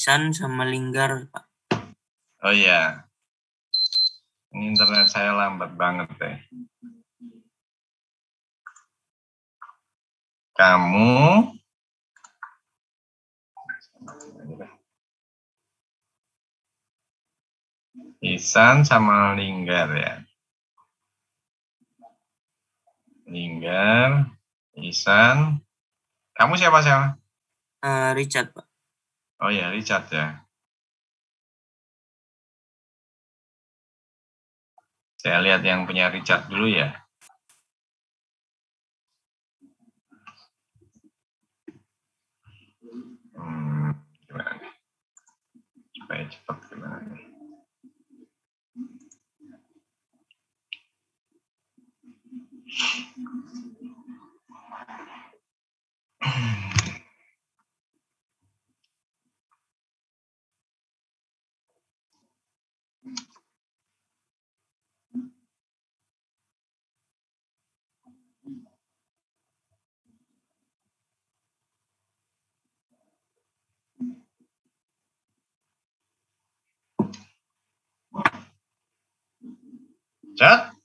Isan sama Linggar, Pak. Oh iya. Ini internet saya lambat banget deh. Kamu Isan sama Linggar ya. Linggar, Isan. Kamu siapa? Richard, Pak. Oh ya, Richard ya. Saya lihat yang punya Richard dulu ya. Gimana nih? Supaya cepat gimana nih? Chat?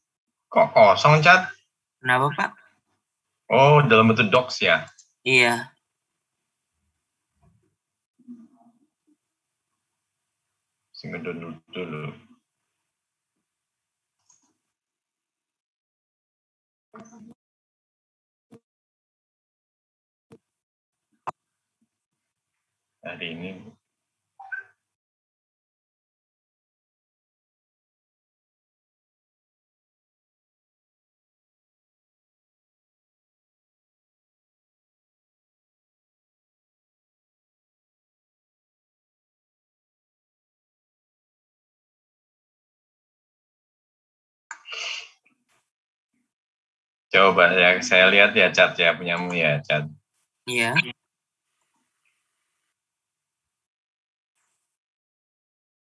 Kok kosong, Chat? Kenapa, Pak? Oh, dalam bentuk docs ya? Iya. Download dulu. Hari ini coba ya, saya lihat ya Chat ya, punyamu ya Chat. Iya.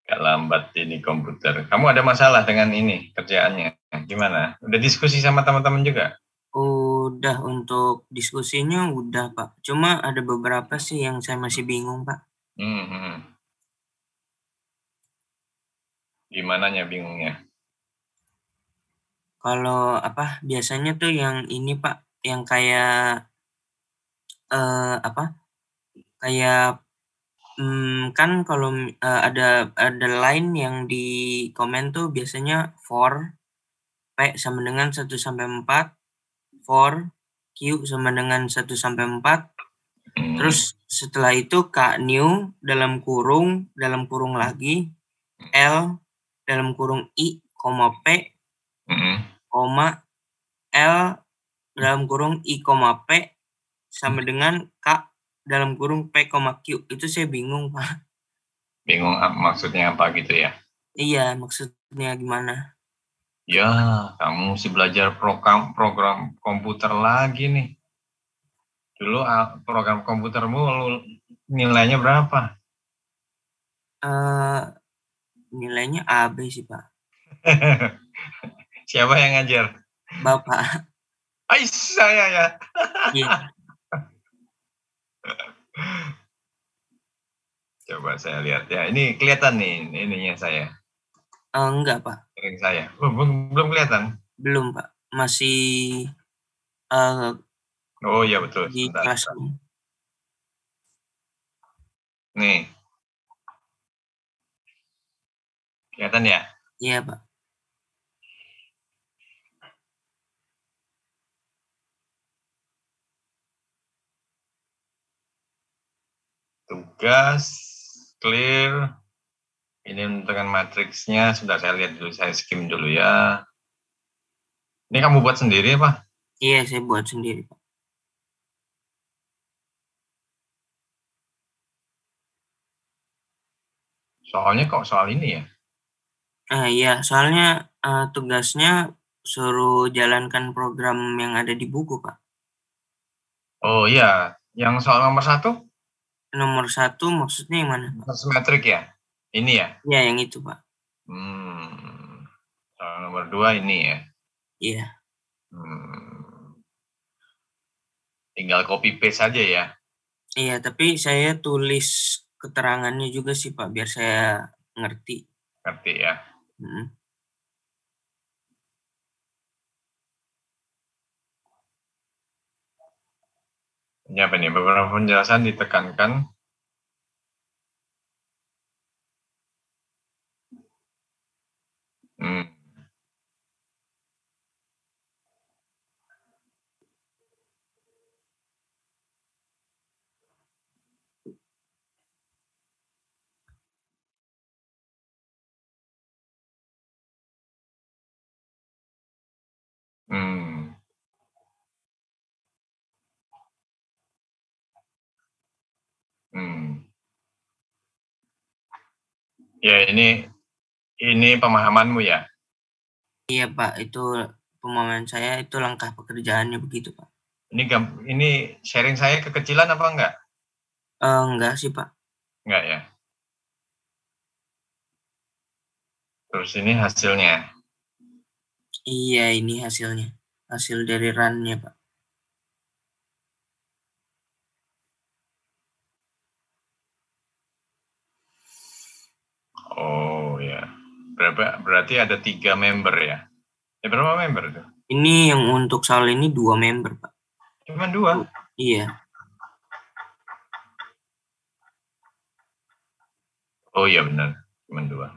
Gak lambat ini komputer. Kamu ada masalah dengan ini kerjaannya? Gimana? Udah diskusi sama teman-teman juga? Udah, untuk diskusinya udah, Pak. Cuma ada beberapa sih yang saya masih bingung, Pak. Gimananya bingungnya? Kalau biasanya tuh yang ini, Pak, yang kayak kayak kan kalau ada line yang di komen tuh biasanya for P sama dengan 1 sampai 4, for Q sama dengan 1 sampai 4. Terus setelah itu new dalam kurung lagi L dalam kurung I, P, koma L dalam kurung I, P sama dengan K dalam kurung P, Q. Itu saya bingung, Pak. Bingung maksudnya apa gitu ya? Iya, maksudnya gimana? Ya, kamu mesti belajar program komputer lagi nih. Dulu program komputermu nilainya berapa? Nilainya AB sih, Pak. Siapa yang ngajar? Bapak. Saya ya. Iya. Coba saya lihat ya. Ini kelihatan nih ininya saya. Enggak, Pak. Ring saya. Belum kelihatan. Belum, Pak. Masih Oh iya betul. di Sebentar. Classroom. Nih. Kelihatan ya? Iya, Pak. Tugas clear. Ini menentukan matriksnya. Sudah saya lihat dulu. Saya skim dulu ya. Ini kamu buat sendiri apa? Iya, saya buat sendiri, Pak. Soalnya kok soal ini ya? Iya, soalnya tugasnya suruh jalankan program yang ada di buku, Pak. Oh iya. Yang soal nomor 1? Nomor 1 maksudnya yang mana, Pak? Metrik ya? Ini ya? Iya, yang itu, Pak. Soal nomor 2 ini ya? Iya. Tinggal copy paste saja ya? Iya, tapi saya tulis keterangannya juga sih Pak, biar saya ngerti. Ngerti ya? Mhm. Ini apa nih? Beberapa penjelasan ditekankan. Hmm. Hmm. Hmm. Ya, ini pemahamanmu ya? Iya Pak, itu pemahaman saya, itu langkah pekerjaannya begitu Pak. Ini sharing saya kekecilan apa enggak? Enggak sih Pak. Enggak ya? Terus ini hasilnya. Iya, ini hasilnya. Hasil dari run-nya Pak. Oh ya. Berarti ada 3 member ya? Ya berapa member itu? Ini yang untuk soal ini 2 member Pak. Cuma 2? Iya. Oh iya benar, cuma 2.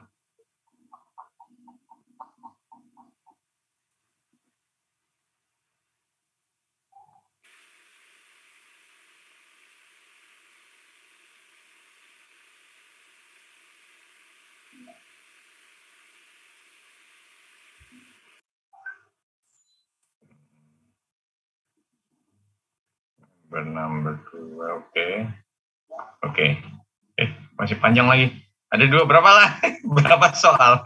Number 2, oke. Oke. Masih panjang lagi. Ada 2 berapa lah? Berapa soal?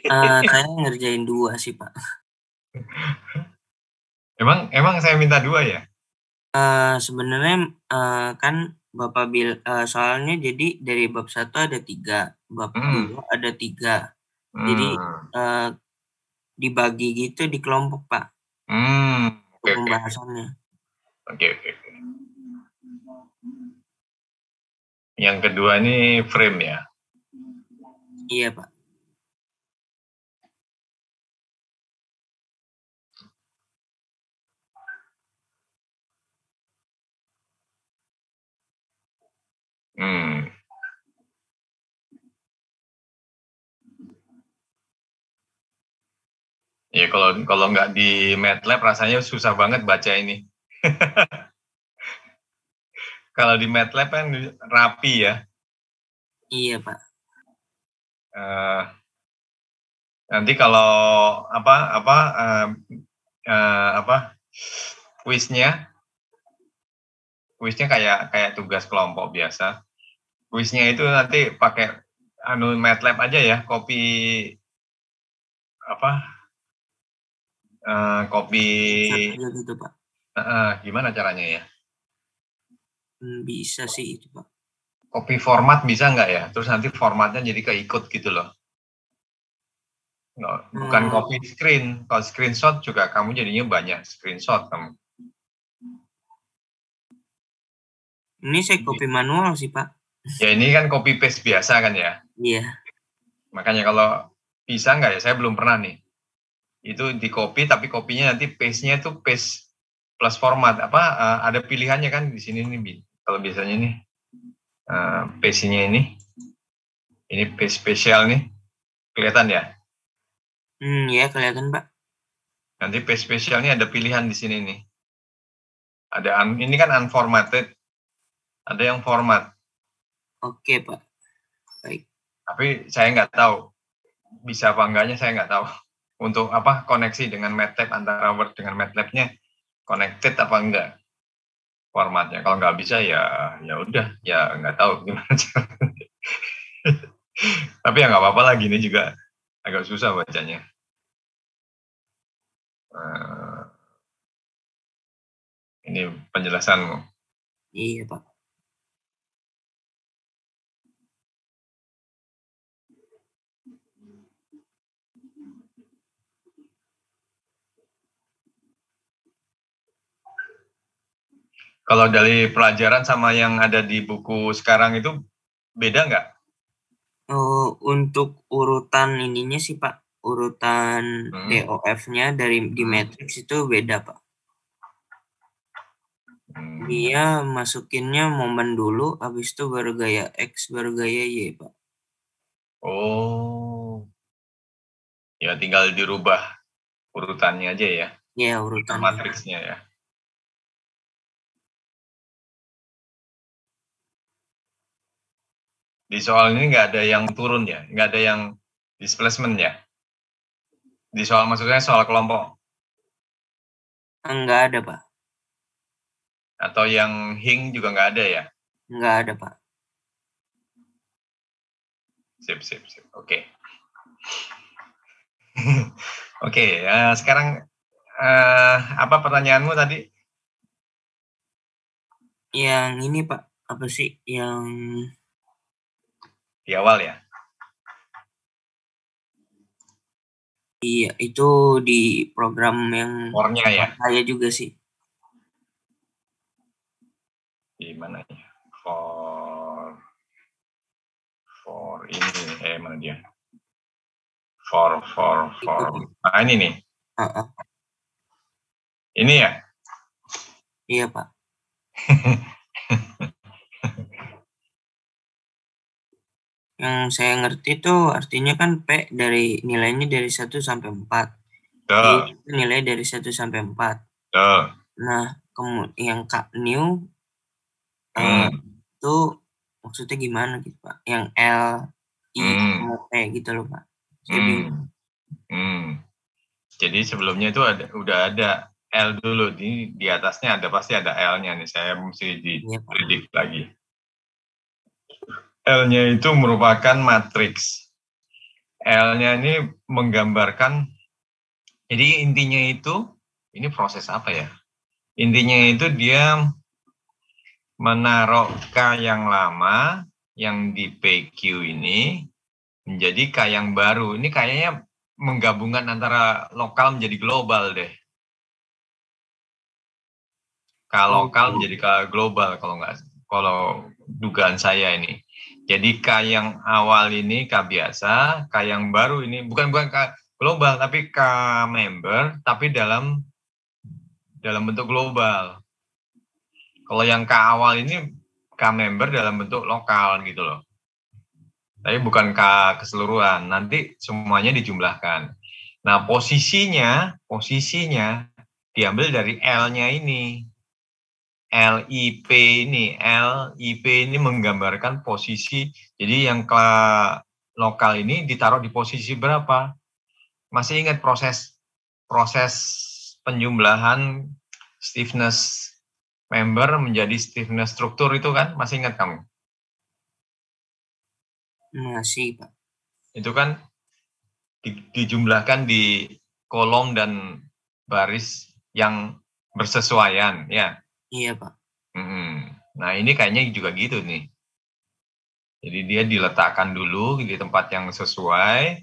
Saya ngerjain 2 sih Pak. Emang saya minta 2 ya? Sebenarnya, kan Bapak soalnya jadi dari bab 1 ada 3, bab Hmm. 2 ada 3. Jadi, Hmm. dibagi gitu di kelompok Pak, untuk Oke. pembahasannya. Oke. Yang kedua ini frame ya? Iya Pak. Hmm. Ya kalau nggak di MATLAB rasanya susah banget baca ini. Kalau di MATLAB kan rapi ya. Iya Pak. Nanti kalau kuisnya kayak tugas kelompok biasa. Kuisnya itu nanti pakai MATLAB aja ya, copy Aja gitu Pak. gimana caranya ya? Bisa sih itu Pak. Copy format bisa nggak ya? Terus nanti formatnya jadi keikut gitu loh. Bukan copy screen. Kalau screenshot juga kamu jadinya banyak screenshot kamu. Ini saya copy manual sih Pak. Ya ini kan copy paste biasa kan ya? Iya. Makanya kalau bisa nggak ya? Saya belum pernah nih. Itu di copy tapi kopinya nanti paste-nya itu paste plus format. Ada pilihannya kan di sini nih. Kalau biasanya nih paste-nya ini paste spesial nih. Kelihatan ya? Ya kelihatan Pak. Nanti paste spesial ini ada pilihan di sini nih. Ini kan unformatted. Ada yang format. Oke Pak. Baik. Tapi saya nggak tahu bisa apa enggaknya, saya nggak tahu. Untuk koneksi dengan MATLAB, antara Word dengan MATLAB-nya connected apa enggak formatnya. Kalau nggak bisa ya udah, ya nggak tahu gimana caranya. Tapi ya nggak apa-apa lah, gini juga agak susah bacanya. Ini penjelasanmu. Iya Pak. Kalau dari pelajaran sama yang ada di buku sekarang itu beda nggak? Untuk urutan ininya sih, Pak, urutan DOF-nya di matriks itu beda, Pak. Dia masukinnya momen dulu, habis itu baru gaya X, baru gaya Y, Pak. Oh. Ya tinggal dirubah urutannya aja ya. Iya, urutannya. Matriksnya ya. Di soal ini nggak ada yang turun ya, nggak ada yang displacement ya. Di soal maksudnya soal kelompok. Nggak ada, Pak. Atau yang hing juga nggak ada ya? Nggak ada, Pak. Sip. Oke. Oke, sekarang apa pertanyaanmu tadi? Yang ini, Pak, apa sih yang di awal ya? Iya, itu di program yang Core-nya ya? saya juga sih. Di mana ya? For ini, mana dia? For. Nah, ini nih. Ini ya? Iya, Pak. Yang saya ngerti tuh artinya kan P nilainya dari 1 sampai 4. Jadi nilai dari 1 sampai 4. Nah, yang new itu maksudnya gimana gitu, Pak? Yang L, I, sama P gitu loh, Pak. Saya bingung. Jadi sebelumnya itu udah ada L dulu, di atasnya pasti ada L-nya nih, saya mesti dipredik lagi. L-nya itu merupakan matriks. L-nya ini menggambarkan, jadi intinya itu, ini proses apa ya? Intinya itu dia menaruh K yang lama, yang di PQ ini, menjadi K yang baru. Ini kayaknya menggabungkan antara lokal menjadi global deh. K lokal menjadi K global kalau dugaan saya ini. Jadi K yang awal ini K biasa, K yang baru ini bukan K global tapi K member tapi dalam bentuk global. Kalau yang K awal ini K member dalam bentuk lokal gitu loh. Tapi bukan K keseluruhan, nanti semuanya dijumlahkan. Nah, posisinya diambil dari L-nya ini. LIP ini menggambarkan posisi, jadi yang lokal ini ditaruh di posisi berapa? Masih ingat proses penjumlahan stiffness member menjadi stiffness struktur itu kan? Masih ingat kamu? Masih, Pak. Itu kan dijumlahkan di kolom dan baris yang bersesuaian, ya? Iya, Pak. Nah, ini kayaknya juga gitu nih. Jadi dia diletakkan dulu di tempat yang sesuai,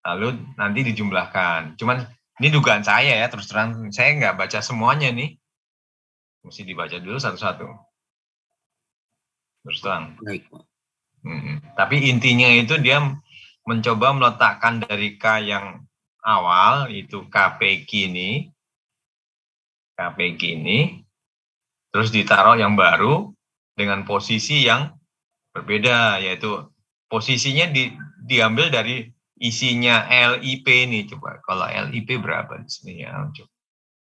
lalu nanti dijumlahkan. Cuman ini dugaan saya ya, terus terang saya nggak baca semuanya nih. Mesti dibaca dulu satu-satu. Terus terang. Baik, Pak. Tapi intinya itu dia mencoba meletakkan dari K yang awal, itu KPG ini, terus ditaruh yang baru dengan posisi yang berbeda, yaitu posisinya diambil dari isinya LIP ini. Coba kalau LIP berapa di sini ya? Coba.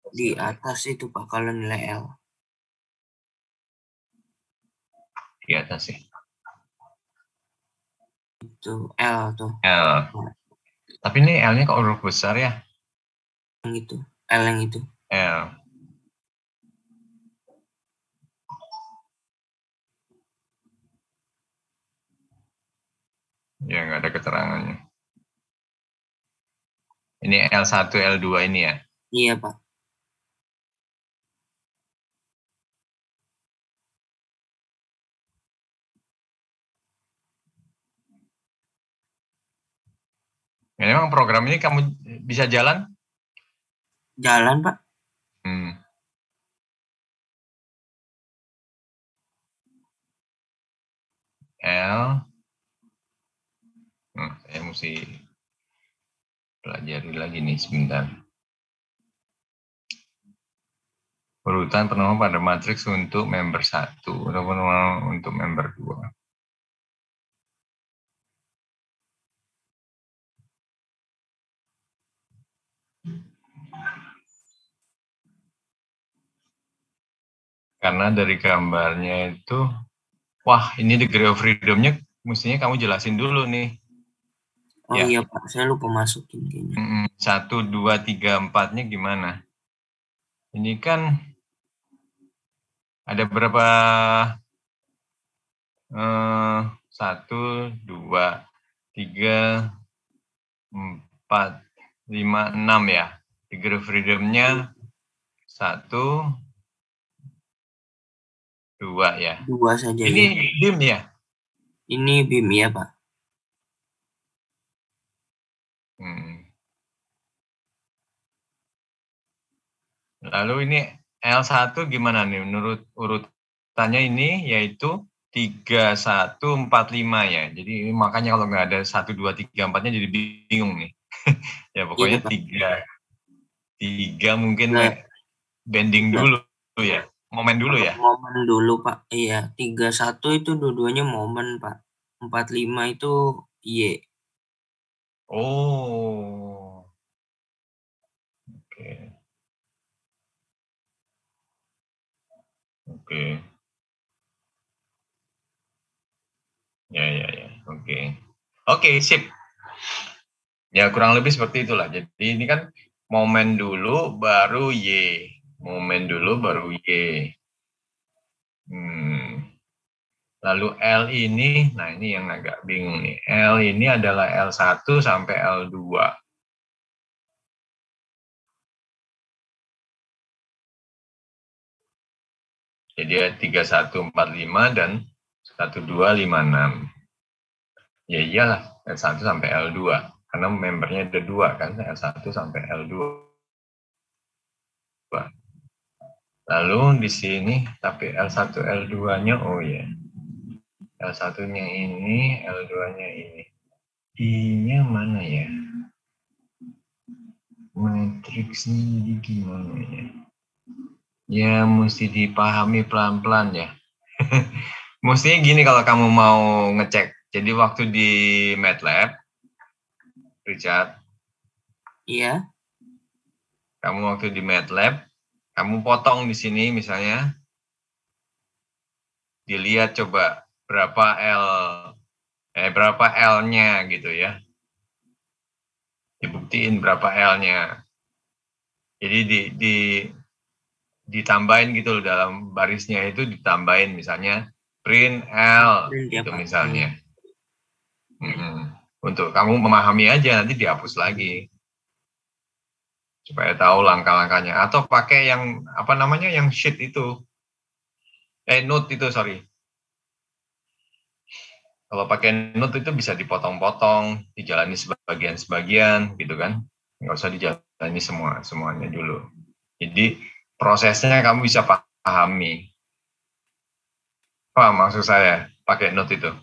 Di atas itu, Pak, kalau nilai L. Di atas sih. Itu L tuh. L. Tapi ini L-nya kok huruf besar ya? Yang itu, L yang itu. L. Ya, nggak ada keterangannya. Ini L1, L2 ini ya? Iya, Pak. Memang program ini kamu bisa jalan? Jalan, Pak. L. Saya mesti pelajari lagi nih sebentar. Urutan penemuan pada matriks untuk member 1 atau penemuan untuk member 2. Karena dari gambarnya itu, wah ini degree of freedom-nya mestinya kamu jelasin dulu nih. Oh ya. Iya Pak, saya lupa masukin kayaknya. 1, 2, 3, 4-nya gimana? Ini kan ada berapa? 1, 2, 3, 4, 5, 6 ya. Degree of freedom-nya 1, 2 ya. 2 saja ini ya. BIM ya? Ini BIM ya Pak. Lalu ini L1 gimana nih? Menurut urutannya ini yaitu 3, 1, 4, 5 ya. Jadi makanya kalau nggak ada 1, 2, 3, 4-nya jadi bingung nih. Ya pokoknya Iya, 3 mungkin bending 3. dulu ya. Momen dulu ya. Momen dulu Pak. Iya, 3, 1 itu dua-duanya momen Pak. 4, 5 itu Y. Oh. Oke. Oke. Ya. Oke. Oke, sip. Ya kurang lebih seperti itulah. Jadi ini kan momen dulu baru Y. Momen dulu baru Y. Lalu L ini, nah ini yang agak bingung nih. L ini adalah L1 sampai L2. Jadi 3, 1, 4, 5 dan 1, 2, 5, 6. Ya iyalah, L1 sampai L2. Karena membernya ada 2 kan, L1 sampai L2. Lalu di sini, tapi L1, L2-nya, oh ya. L1-nya ini, L2-nya ini. I-nya mana ya? Matriksnya gimana ya? Ya, mesti dipahami pelan-pelan ya. Mestinya gini kalau kamu mau ngecek. Jadi waktu di MATLAB, Richard. Iya. Kamu waktu di MATLAB, kamu potong di sini misalnya. Dilihat coba berapa L-nya gitu ya. Dibuktiin berapa L-nya. Jadi ditambahin gitu loh, dalam barisnya itu ditambahin misalnya print L gitu misalnya. Untuk kamu memahami aja, nanti dihapus lagi supaya tahu langkah-langkahnya. Atau pakai yang apa namanya, yang sheet itu, note itu, sorry. Kalau pakai note itu bisa dipotong-potong, dijalani sebagian-sebagian gitu kan. Nggak usah dijalani semuanya dulu. Jadi prosesnya kamu bisa pahami. Paham maksud saya pakai note itu?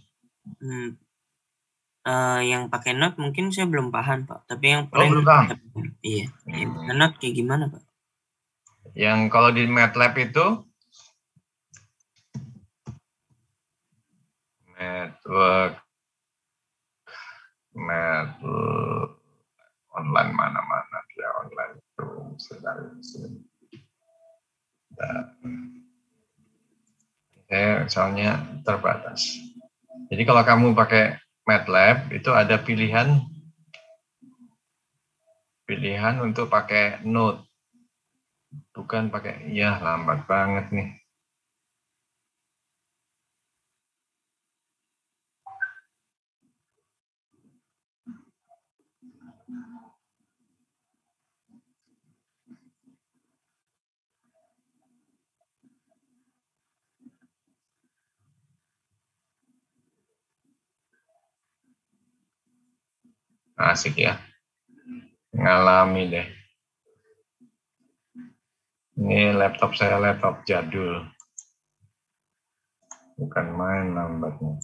Yang pakai note mungkin saya belum paham Pak. Tapi yang belum print, paham? iya. Yang pakai note kayak gimana Pak? Yang kalau di MATLAB itu network online mana dia online itu saya soalnya terbatas. Jadi kalau kamu pakai MATLAB itu ada pilihan untuk pakai Node, bukan pakai, ya lambat banget nih. Asik ya, ngalami deh. Ini laptop saya laptop jadul, bukan main lambatnya.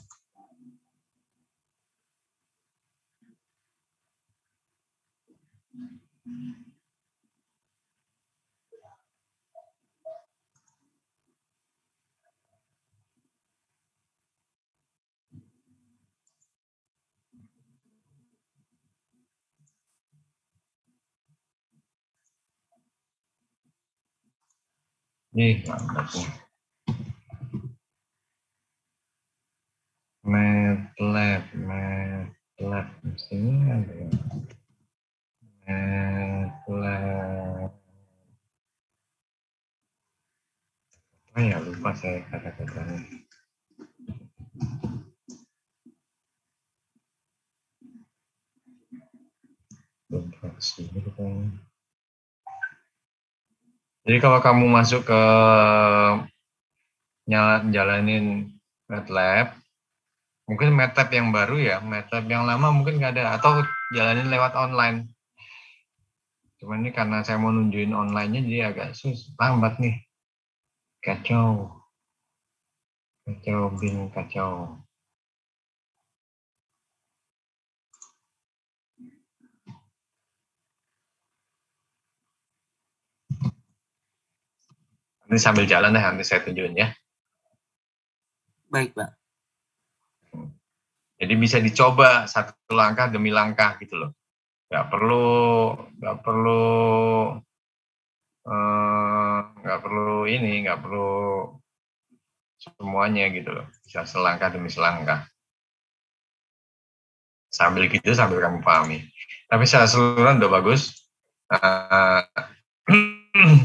Nih, lambat nih. MATLAB, mestinya ada ya. MATLAB. Oh ya, lupa saya kata-katanya. Jadi kalau kamu masuk ke jalanin MATLAB, mungkin MATLAB yang baru ya, MATLAB yang lama mungkin nggak ada, atau jalanin lewat online. Cuman ini karena saya mau nunjukin online-nya jadi agak lambat nih. Kacau. Kacau, bingung kacau. Nanti sambil jalan deh, nanti saya tunjukin ya. Baik, Pak. Jadi bisa dicoba satu langkah demi langkah gitu loh. Nggak perlu semuanya gitu loh. Bisa selangkah demi selangkah. Sambil gitu, sambil kamu pahami. Tapi secara keseluruhan udah bagus.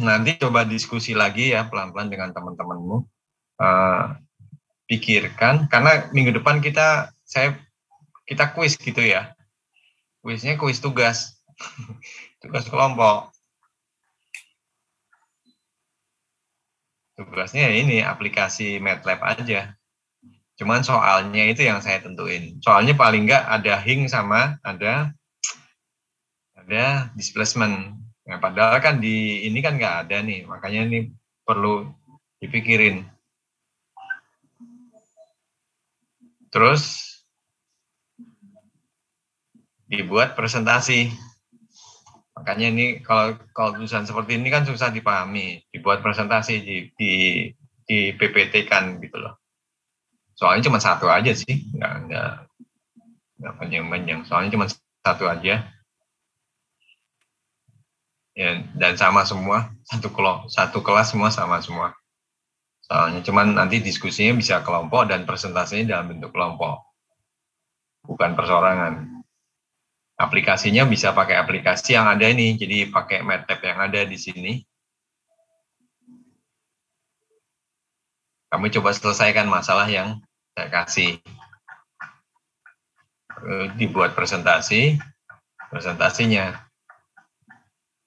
Nanti coba diskusi lagi ya pelan-pelan dengan teman-temanmu. Pikirkan, karena minggu depan kita kuis gitu ya. Kuisnya kuis tugas. Tugas kelompok. Tugasnya ini aplikasi MATLAB aja. Cuman soalnya itu yang saya tentuin. Soalnya paling nggak ada hing sama ada displacement. Nah, padahal kan di ini kan nggak ada nih, makanya ini perlu dipikirin. Terus dibuat presentasi. Makanya ini kalau tulisan seperti ini kan susah dipahami. Dibuat presentasi di PPT kan gitu loh. Soalnya cuma satu aja sih, nggak panjang-panjang. Soalnya cuma satu aja. Ya, dan sama semua, satu kelas semua sama semua. Soalnya cuman nanti diskusinya bisa kelompok dan presentasinya dalam bentuk kelompok. Bukan persorangan. Aplikasinya bisa pakai aplikasi yang ada ini, jadi pakai MATLAB yang ada di sini. Kamu coba selesaikan masalah yang saya kasih. Dibuat presentasinya.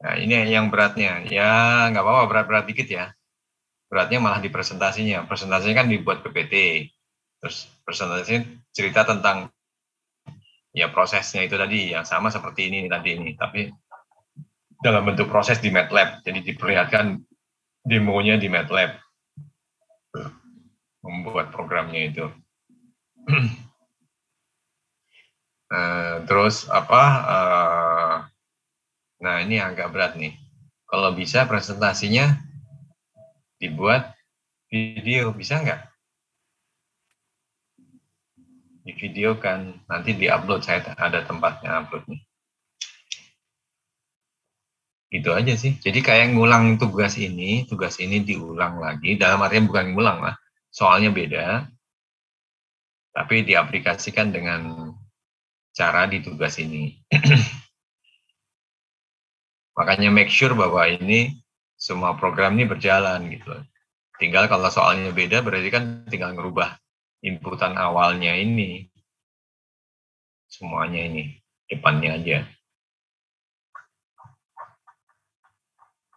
Nah, ini yang beratnya. Ya, nggak apa-apa, berat-berat dikit ya. Beratnya malah di presentasinya. Presentasinya kan dibuat PPT. Terus presentasinya cerita tentang ya prosesnya itu tadi, yang sama seperti ini tadi ini. Tapi dalam bentuk proses di MATLAB. Jadi diperlihatkan demonya di MATLAB. Membuat programnya itu. Terus apa? Nah, ini agak berat nih. Kalau bisa presentasinya dibuat video, bisa nggak? Di video kan, nanti di-upload, saya ada tempatnya upload nih. Gitu aja sih. Jadi kayak ngulang tugas ini diulang lagi, dalam artian bukan ngulang lah, soalnya beda, tapi diaplikasikan dengan cara di tugas ini. Makanya make sure bahwa ini semua program ini berjalan gitu. Tinggal kalau soalnya beda berarti kan tinggal ngerubah inputan awalnya ini. Semuanya ini, depannya aja.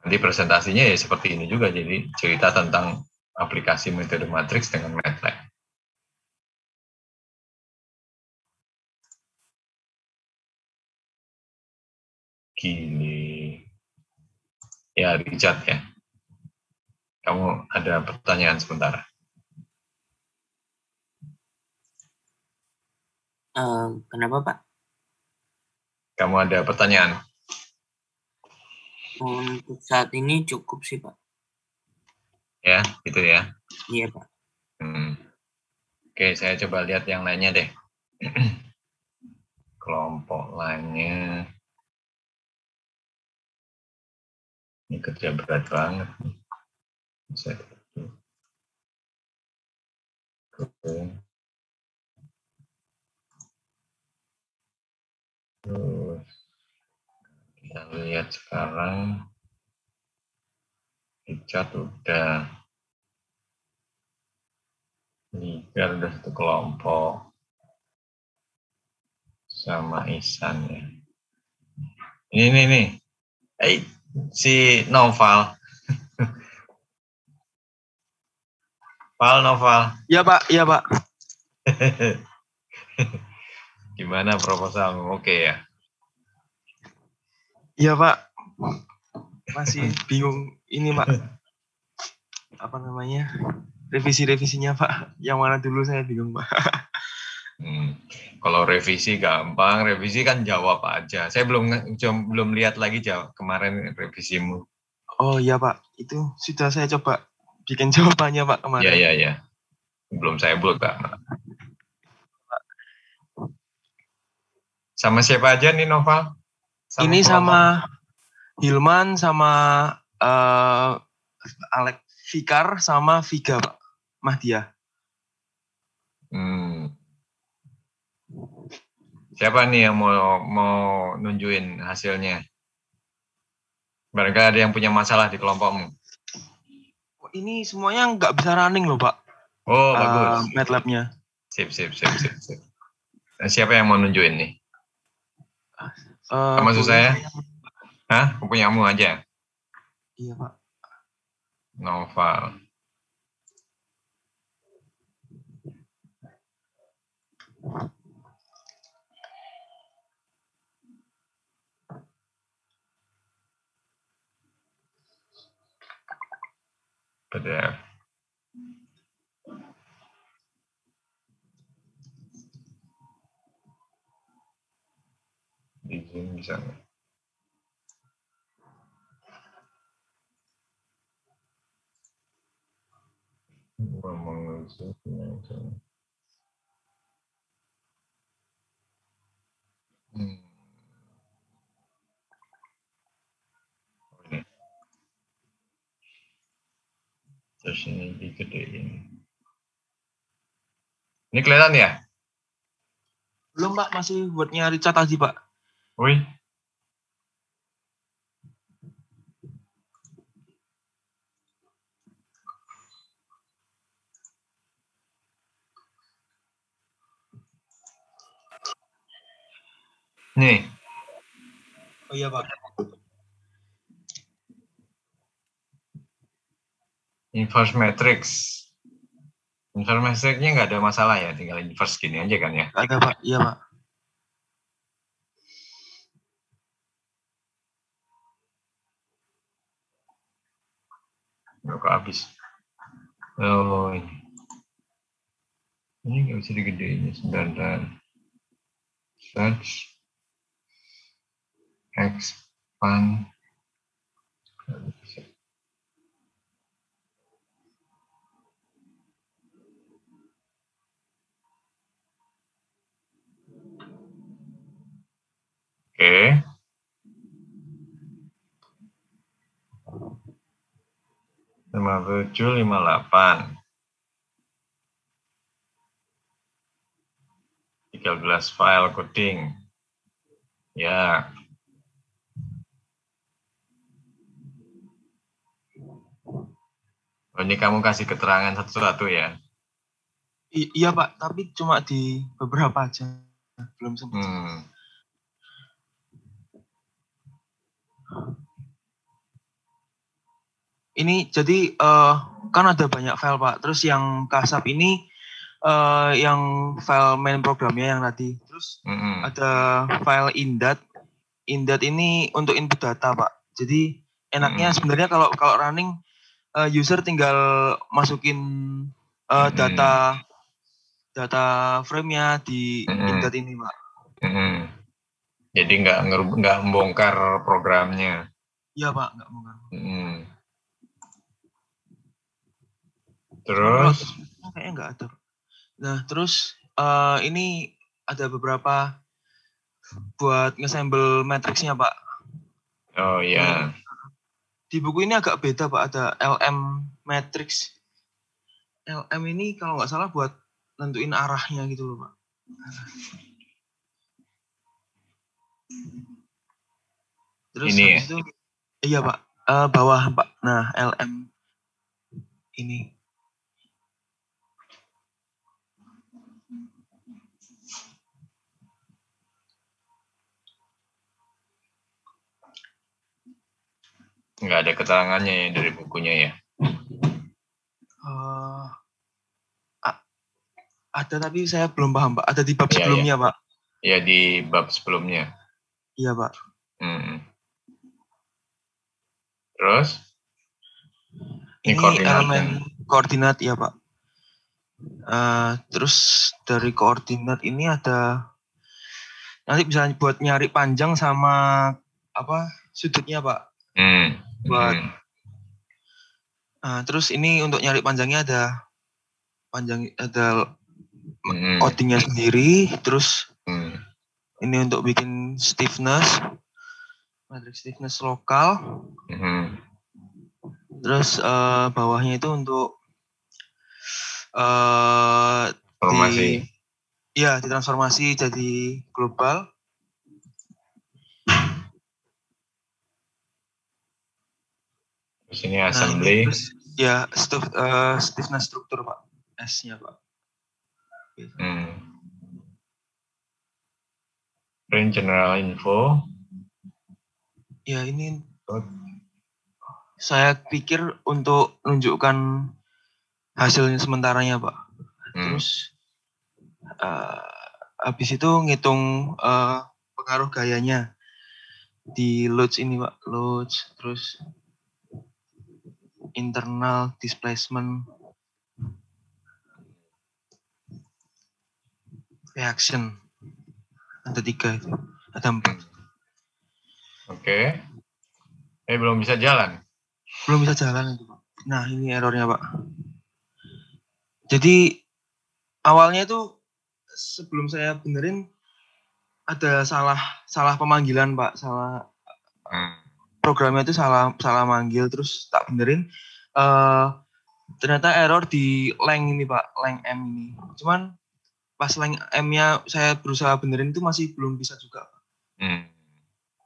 Nanti presentasinya ya seperti ini juga, jadi cerita tentang aplikasi metode matriks dengan MATLAB. Gini. Ya, Richard ya. Kamu ada pertanyaan sebentar? Kenapa, Pak? Kamu ada pertanyaan? Untuk saat ini cukup sih, Pak. Ya, gitu ya. Iya, Pak. Oke, saya coba lihat yang lainnya deh. Kelompok lainnya. Ini kerja berat banget. Terus kita lihat sekarang. Richard udah. Ligar udah satu kelompok. Sama Isan ya. Ini. Si Noval. Noval. Iya Pak. Gimana proposalmu? Oke ya? Iya Pak. Masih bingung ini Pak. Apa namanya? Revisi-revisinya Pak. Yang mana dulu saya bingung Pak. Kalau revisi gampang, revisi kan jawab aja. Saya belum lihat lagi kemarin revisimu. Oh iya Pak, itu sudah saya coba bikin jawabannya Pak kemarin. Iya. Belum saya buat Pak. Sama siapa aja nih Noval? Ini sama Hilman, sama Alex Fikar, sama Viga Pak. Mahdia. Siapa nih yang mau nunjukin hasilnya? Barangkali ada yang punya masalah di kelompokmu. Ini semuanya nggak bisa running loh Pak. Oh bagus. MATLAB-nya. Sip. Nah, siapa yang mau nunjukin nih? Maksud saya? Hah? Punyamu aja? Iya Pak. Noval. PDF. Di Zoom bisa nggak? Ini. Terus ini digedein. Ini kelihatan ya? Belum Pak, masih buat nyari cat tadi Pak. Wih. Nih. Oh iya Pak. Inverse matrix. Inverse matrixnya nggak ada masalah ya, tinggal inverse gini aja kan ya? Ada Pak, iya Pak. Nggak kok habis. Oh ini. Ini nggak bisa digedein sebentar. Search. Expand. Oke. 5758. 13 file coding. Ya. Oh, ini kamu kasih keterangan satu-satu ya? Iya Pak, tapi cuma di beberapa aja. Belum sempat. Ini jadi kan ada banyak file Pak. Terus yang kasap ini yang file main programnya yang tadi. Terus ada file indat. Indat ini untuk input data Pak. Jadi enaknya sebenarnya kalau running user tinggal masukin data frame-nya di indat ini Pak. Jadi nggak membongkar programnya. Iya Pak, nggak mengganggu. Terus? Kayaknya nggak ada. Nah terus ini ada beberapa buat nge-assemble matriksnya Pak. Oh iya. Di buku ini agak beda Pak, ada LM matrix. LM ini kalau nggak salah buat nentuin arahnya gitu loh Pak. Terus ini habis itu, iya Pak, bawah Pak. Nah LM ini. Nggak ada keterangannya ya dari bukunya ya? Ada tapi saya belum paham Pak. Ada di bab sebelumnya Pak. Iya di bab sebelumnya. Iya Pak. Terus? Ini elemen koordinat ya Pak. Terus dari koordinat ini ada nanti bisa buat nyari panjang sama sudutnya Pak. Buat. Terus ini untuk nyari panjangnya ada codingnya sendiri. Terus ini untuk bikin stiffness, matrix stiffness lokal. Terus bawahnya itu untuk ditransformasi jadi global. Terus ini assembly. Terus ya stiffness struktur Pak, S-nya Pak. Print general info. Ya ini saya pikir untuk menunjukkan hasilnya sementaranya Pak. Terus habis itu ngitung pengaruh gayanya di loads ini Pak, loads terus internal displacement reaction, ada 3 itu, ada 4. Oke. Belum bisa jalan. Belum bisa jalan itu Pak. Nah ini errornya Pak. Jadi awalnya itu sebelum saya benerin ada salah pemanggilan Pak, salah programnya itu salah manggil, terus tak benerin. Ternyata error di length ini Pak, length M ini. Cuman pas length M-nya saya berusaha benerin itu masih belum bisa juga.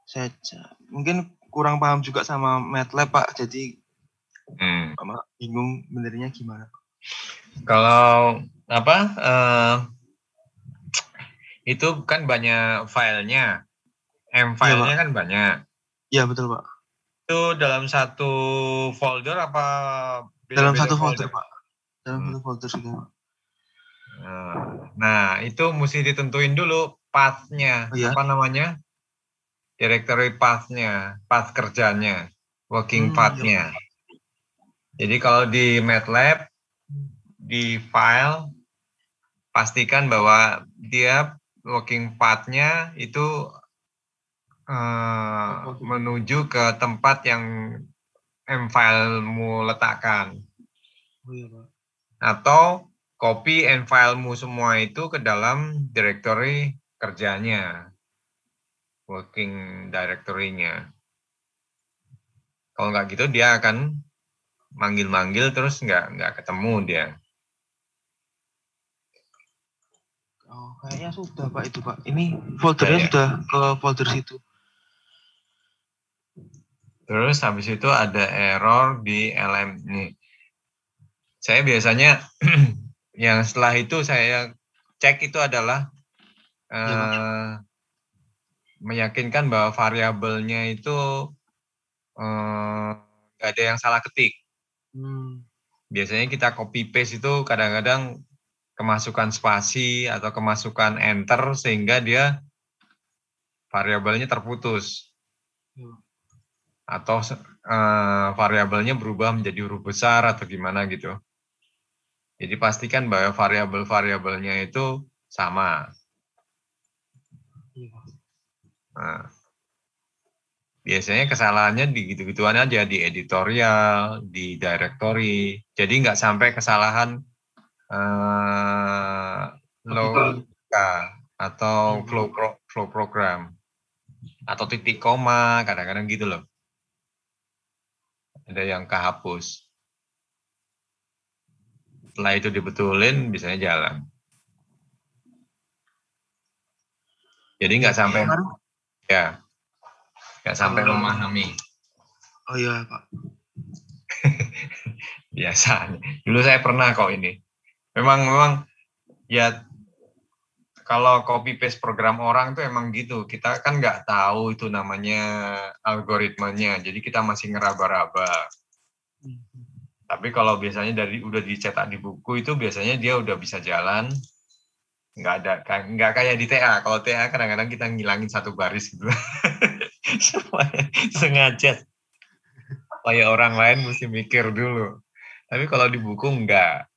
Saya mungkin kurang paham juga sama MATLAB Pak, jadi bingung benerinnya gimana Pak. Kalau itu kan banyak filenya, M filenya kan banyak. Iya betul Pak. Itu dalam satu folder apa dalam satu folder Pak? Dalam satu folder juga Pak. Nah itu mesti ditentuin dulu path-nya, apa namanya, directory path-nya, path kerjanya, working path-nya. Jadi kalau di MATLAB di file pastikan bahwa dia working path-nya itu menuju ke tempat yang M-filemu letakkan. Atau copy M-filemu semua itu ke dalam directory kerjanya, working directory-nya. Kalau nggak gitu dia akan manggil-manggil terus nggak ketemu dia. Oh, kayaknya sudah Pak itu Pak. Ini foldernya sudah ke folder situ. Terus habis itu ada error di LM ini. Saya biasanya yang setelah itu saya cek itu adalah meyakinkan bahwa variabelnya itu nggak ada yang salah ketik. Biasanya kita copy paste itu kadang-kadang kemasukan spasi atau kemasukan enter sehingga dia variabelnya terputus. Atau variabelnya berubah menjadi huruf besar atau gimana gitu. Jadi pastikan bahwa variabel-variabelnya itu sama. Biasanya kesalahannya di gitu-gituan aja, di editorial, di directory. Jadi nggak sampai kesalahan logika atau flow program atau titik koma, kadang-kadang gitu loh. Ada yang kehapus. Setelah itu dibetulin, biasanya jalan. Jadi nggak sampai ya, nggak sampai memahami. Oh iya Pak. Biasa. Dulu saya pernah kok ini. Memang ya kalau copy paste program orang tuh emang gitu. Kita kan nggak tahu itu namanya algoritmanya. Jadi kita masih ngeraba-raba. Tapi kalau biasanya udah dicetak di buku itu biasanya dia udah bisa jalan. Nggak kayak di TA. Kalau TA kadang-kadang kita ngilangin satu baris gitu. Sengaja. Supaya orang lain mesti mikir dulu. Tapi kalau di buku enggak.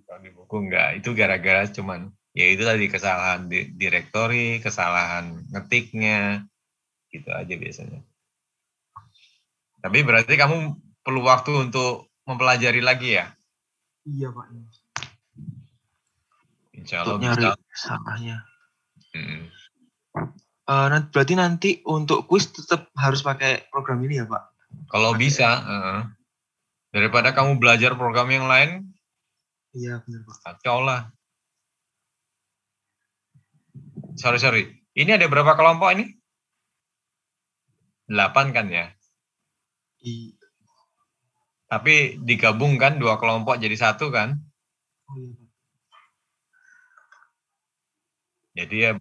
Kalau di buku enggak. Itu gara-gara cuman, ya itu tadi kesalahan direktori, kesalahan ngetiknya. Gitu aja biasanya. Tapi berarti kamu perlu waktu untuk mempelajari lagi ya? Iya Pak. Insya Allah nyari bisa. Salahnya. Berarti nanti untuk kuis tetap harus pakai program ini ya Pak? Kalau bisa, daripada kamu belajar program yang lain, iya benar Pak. kacau lah. Sorry. Ini ada berapa kelompok ini? 8 kan ya? Iya. Tapi digabungkan 2 kelompok jadi 1 kan? Oh iya Pak. Jadi ya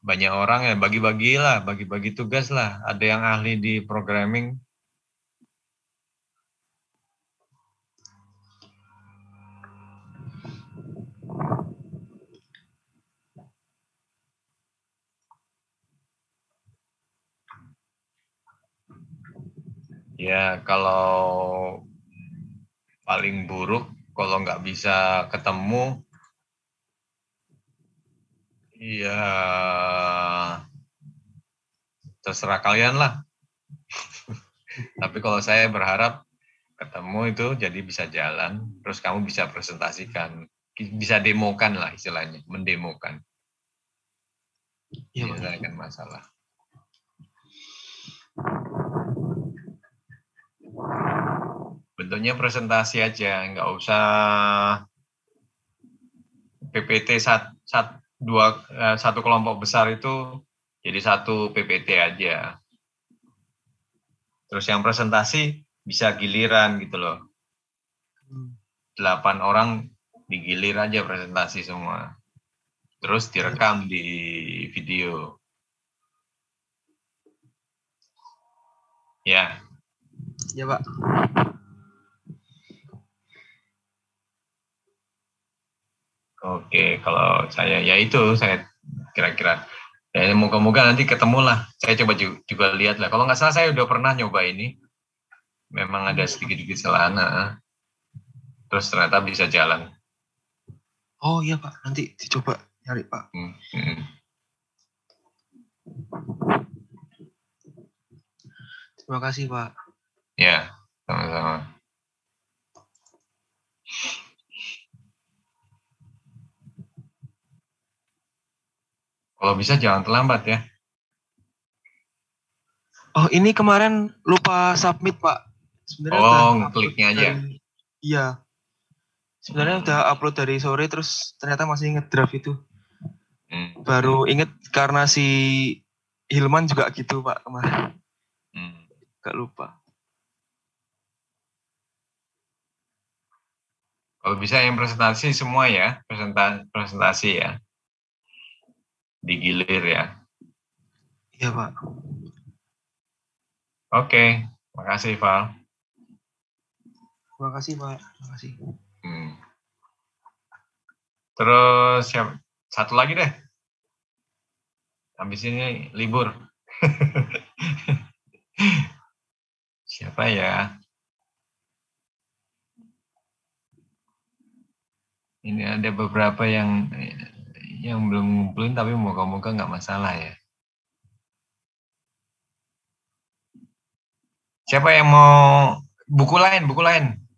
banyak orang ya bagi-bagi tugas lah. Ada yang ahli di programming. Ya kalau paling buruk kalau nggak bisa ketemu, ya terserah kalian lah. Tapi kalau saya berharap ketemu itu jadi bisa jalan, terus kamu bisa presentasikan, bisa demokan lah istilahnya, mendemokan. Iya, menyelesaikan masalah. Bentuknya presentasi aja, nggak usah PPT satu kelompok besar itu jadi satu PPT aja. Terus yang presentasi bisa giliran gitu loh. 8 orang digilir aja presentasi semua. Terus direkam di video. Ya. Ya, Pak. Oke, kalau saya ya itu saya kira-kira. Ya, moga-moga nanti ketemu lah. Saya coba juga lihat lah. Kalau nggak salah saya udah pernah nyoba ini. Memang ada sedikit-sedikit kesalahan. Terus ternyata bisa jalan. Oh iya Pak, nanti dicoba nyari Pak. Terima kasih Pak. Ya, sama-sama. Kalau bisa jangan terlambat ya. Oh ini kemarin lupa submit Pak. Sebenarnya kliknya aja. Iya. Sebenarnya udah upload dari sore terus ternyata masih ngedraft itu. Baru inget karena si Hilman juga gitu Pak kemarin. Gak lupa. Kalau bisa yang presentasi semua ya, presentasi ya. Digilir ya. Iya Pak. Oke, makasih Val. Terima kasih Pak, terima kasih. Terus satu lagi deh. Habis ini libur. Siapa ya? Ini ada beberapa yang belum ngumpulin tapi moga-moga nggak masalah ya. Siapa yang mau buku lain?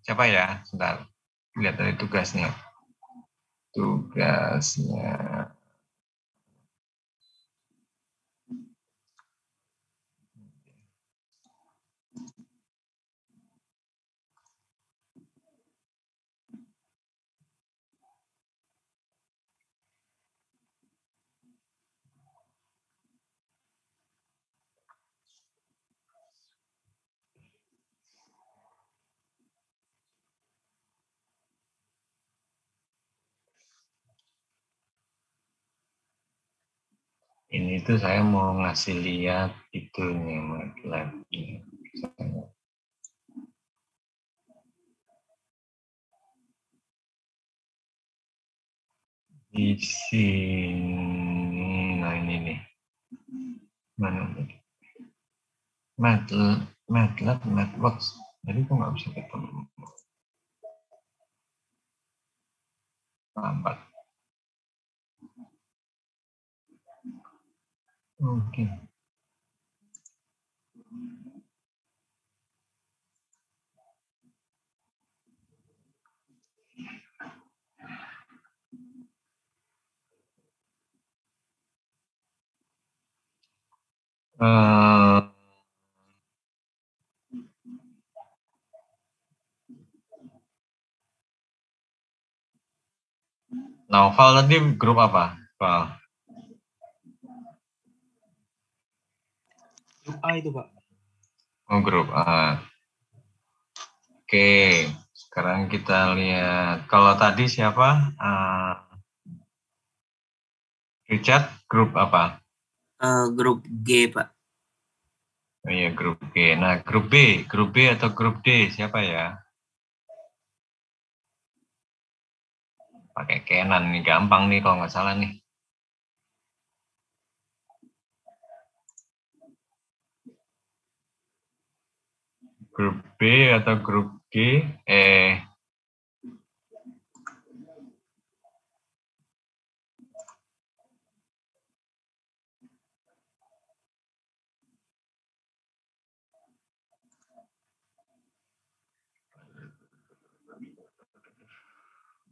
Siapa ya? Sebentar. Lihat dari tugasnya. Ini tuh saya mau ngasih lihat itunya MATLAB-nya. Di sini, nah ini nih. Mana tadi? MATLAB, MATLABworks. Jadi kok nggak bisa ketemu. Lambat. Oke. Naufal tadi grup apa? Val. Grup A itu, Pak. Oh, grup A. Oke, sekarang kita lihat. Kalau tadi siapa? Richard, grup apa? Grup G, Pak. Oh iya, grup G. Nah, grup B atau grup D, siapa ya? Pakai Kenan nih, gampang nih kalau nggak salah nih. Grup B atau grup G?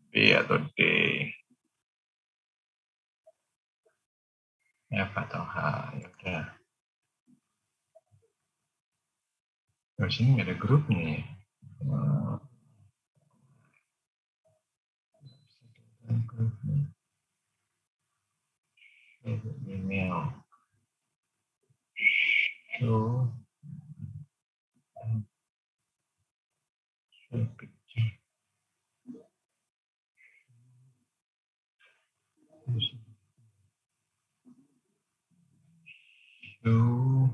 B atau D? F atau H? Ya udah. Di sini nggak ada grupnya ya. Email. Show picture. Show.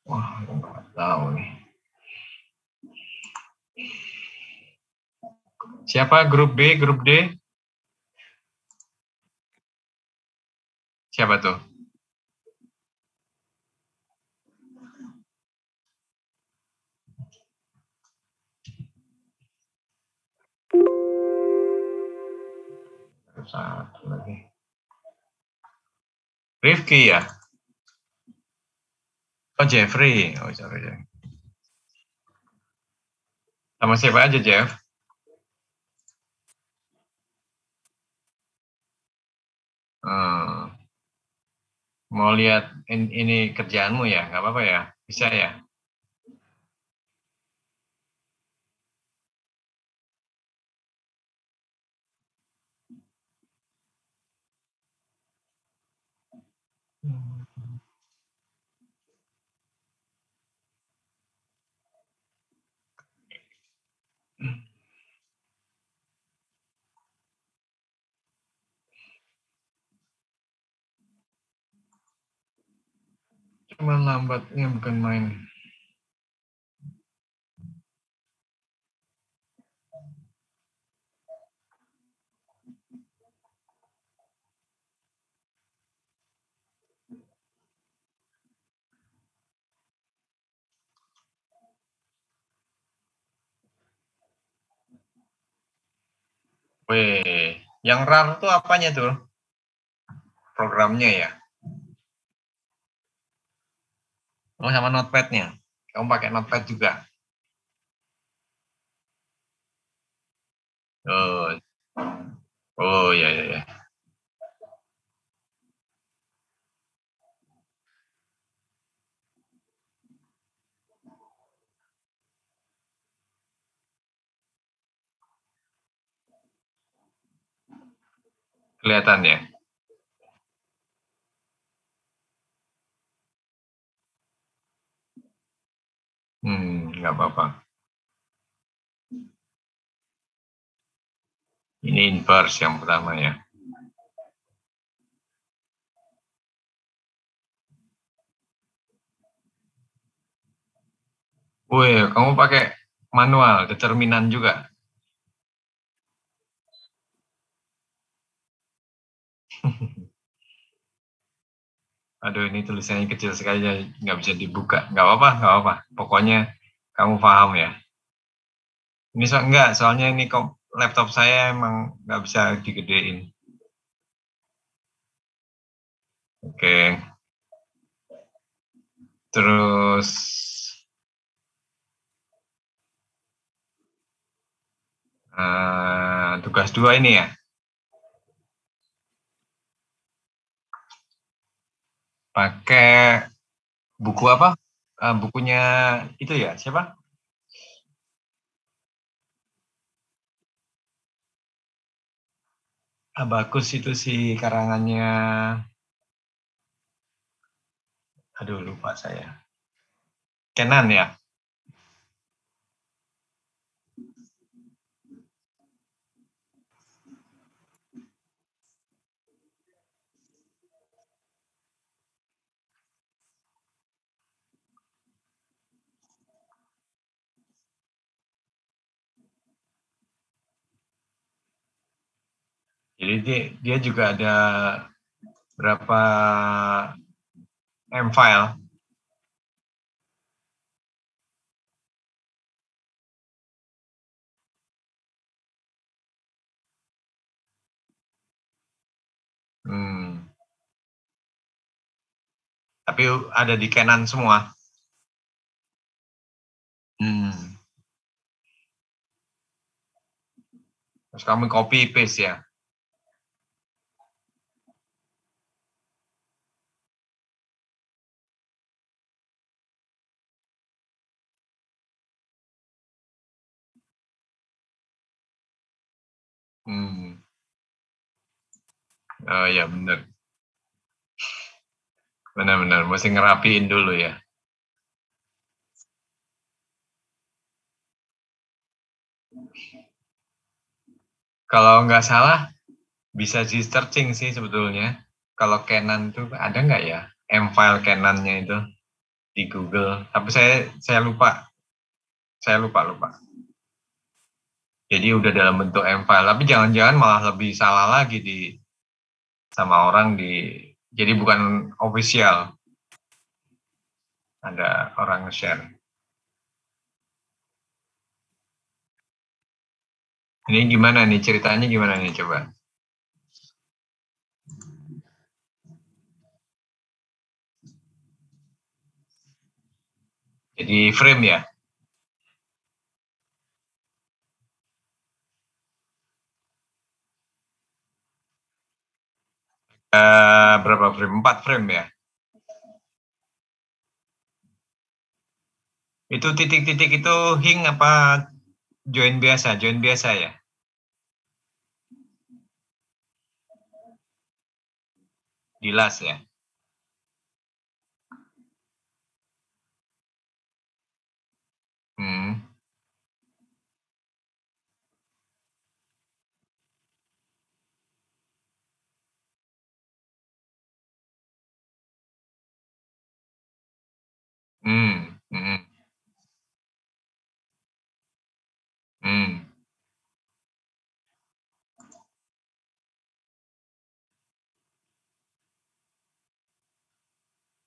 Wah, aku nggak tahu nih. Siapa grup B, grup D? Siapa tuh? Satu lagi. Rifki ya? Oh, Jeffrey. Oh, sorry. Sama siapa aja, Jeff? Mau lihat ini kerjaanmu ya? Nggak apa-apa ya? Bisa ya? Cuma lambatnya bukan main. Weh, yang RAR tuh apanya tuh? programnya ya. Oh, sama notepad-nya. Kamu pakai notepad juga. Oh, oh ya ya ya. Kelihatan ya. Nggak apa-apa. Ini inverse yang pertama ya. Wih, kamu pakai manual, determinan juga. Aduh, ini tulisannya kecil sekali, nggak bisa dibuka. Nggak apa-apa, nggak apa-apa. Pokoknya kamu paham ya. Ini enggak, soalnya ini laptop saya emang nggak bisa digedein. Oke. Terus tugas 2 ini ya. Pakai buku apa? Bukunya itu ya, siapa? Bagus itu sih karangannya. Aduh, lupa saya. Kenan ya? Jadi dia juga ada berapa M-file. Tapi ada di Canon semua. Terus kamu copy paste ya. Oh ya benar. Benar-benar mesti ngerapiin dulu ya. Kalau nggak salah bisa di searching sih sebetulnya. Kalau Canon tuh ada nggak ya M-file Canon-nya itu di Google? Tapi saya lupa. Saya lupa. Jadi udah dalam bentuk M-file. Tapi jangan-jangan malah lebih salah lagi sama orang jadi bukan official. Ada orang nge-share. Ini gimana nih ceritanya gimana nih coba? Jadi frame ya? Berapa frame? 4 frame ya? Itu titik-titik itu hing apa join biasa? Join biasa ya? Dilas ya? Hmm. Hmm. Hmm. Hmm.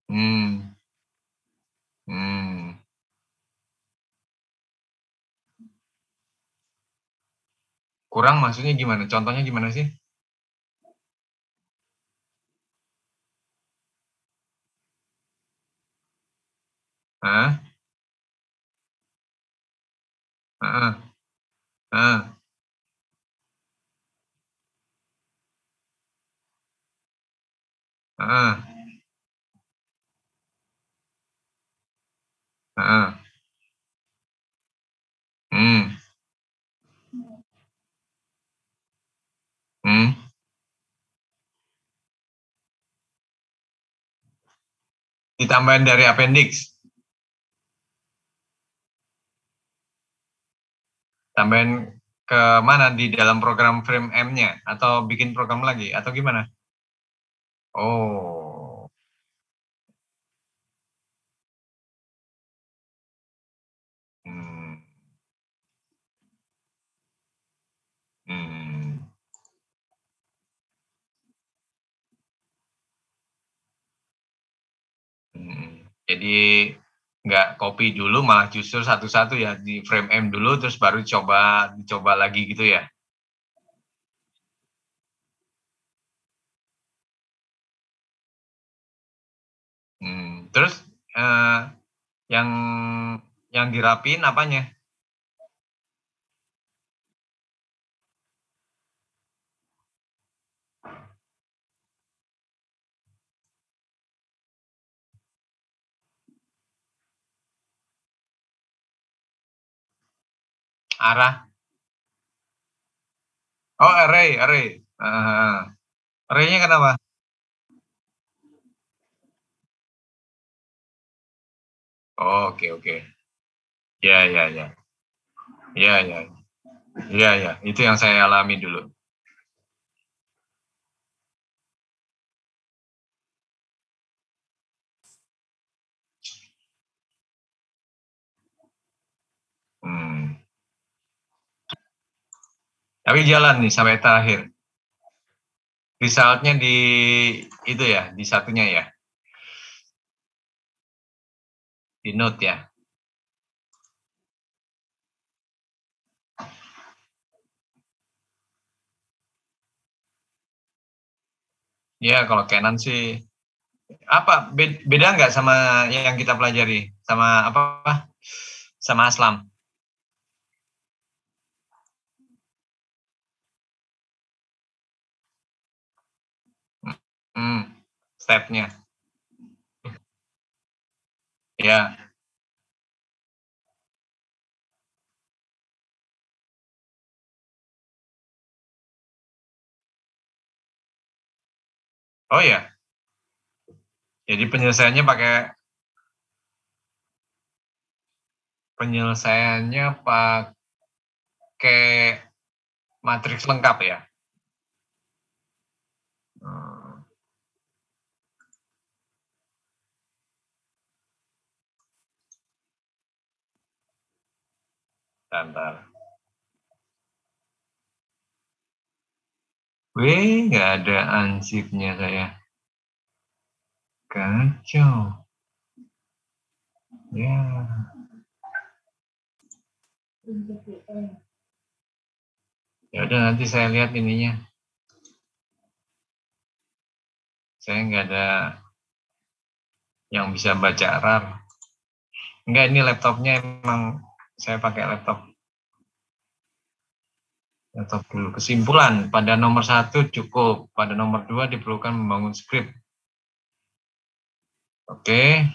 Hmm. Hmm. Kurang maksudnya gimana? Contohnya gimana sih? Hah? Heeh. Heeh. Heeh. Heeh. Hmm. Hmm. Ditambahin dari appendix. Tambahin ke mana di dalam program frame M-nya atau bikin program lagi atau gimana? Oh. Hmm. Hmm. Hmm. Jadi nggak copy dulu malah justru satu-satu ya di frame M dulu terus baru dicoba lagi gitu ya. Terus yang dirapiin apanya? Arah. Oh, array. Array-nya kenapa? Oh, oke. Ya. Ya. Itu yang saya alami dulu. Tapi jalan nih sampai terakhir. Resultnya di itu ya, di satunya ya. Di note ya. Ya, kalau Canon sih apa beda nggak sama yang kita pelajari sama apa sama Aslam? Stepnya. Ya. Oh ya. Jadi penyelesaiannya pakai matriks lengkap ya. Bentar. Nggak ada ansipnya saya. Kacau. Ya. Ya udah nanti saya lihat ininya. Saya nggak ada yang bisa baca RAR. Enggak, ini laptopnya emang saya pakai laptop dulu. Kesimpulan, pada nomor 1 cukup, pada nomor 2 diperlukan membangun skrip. Oke.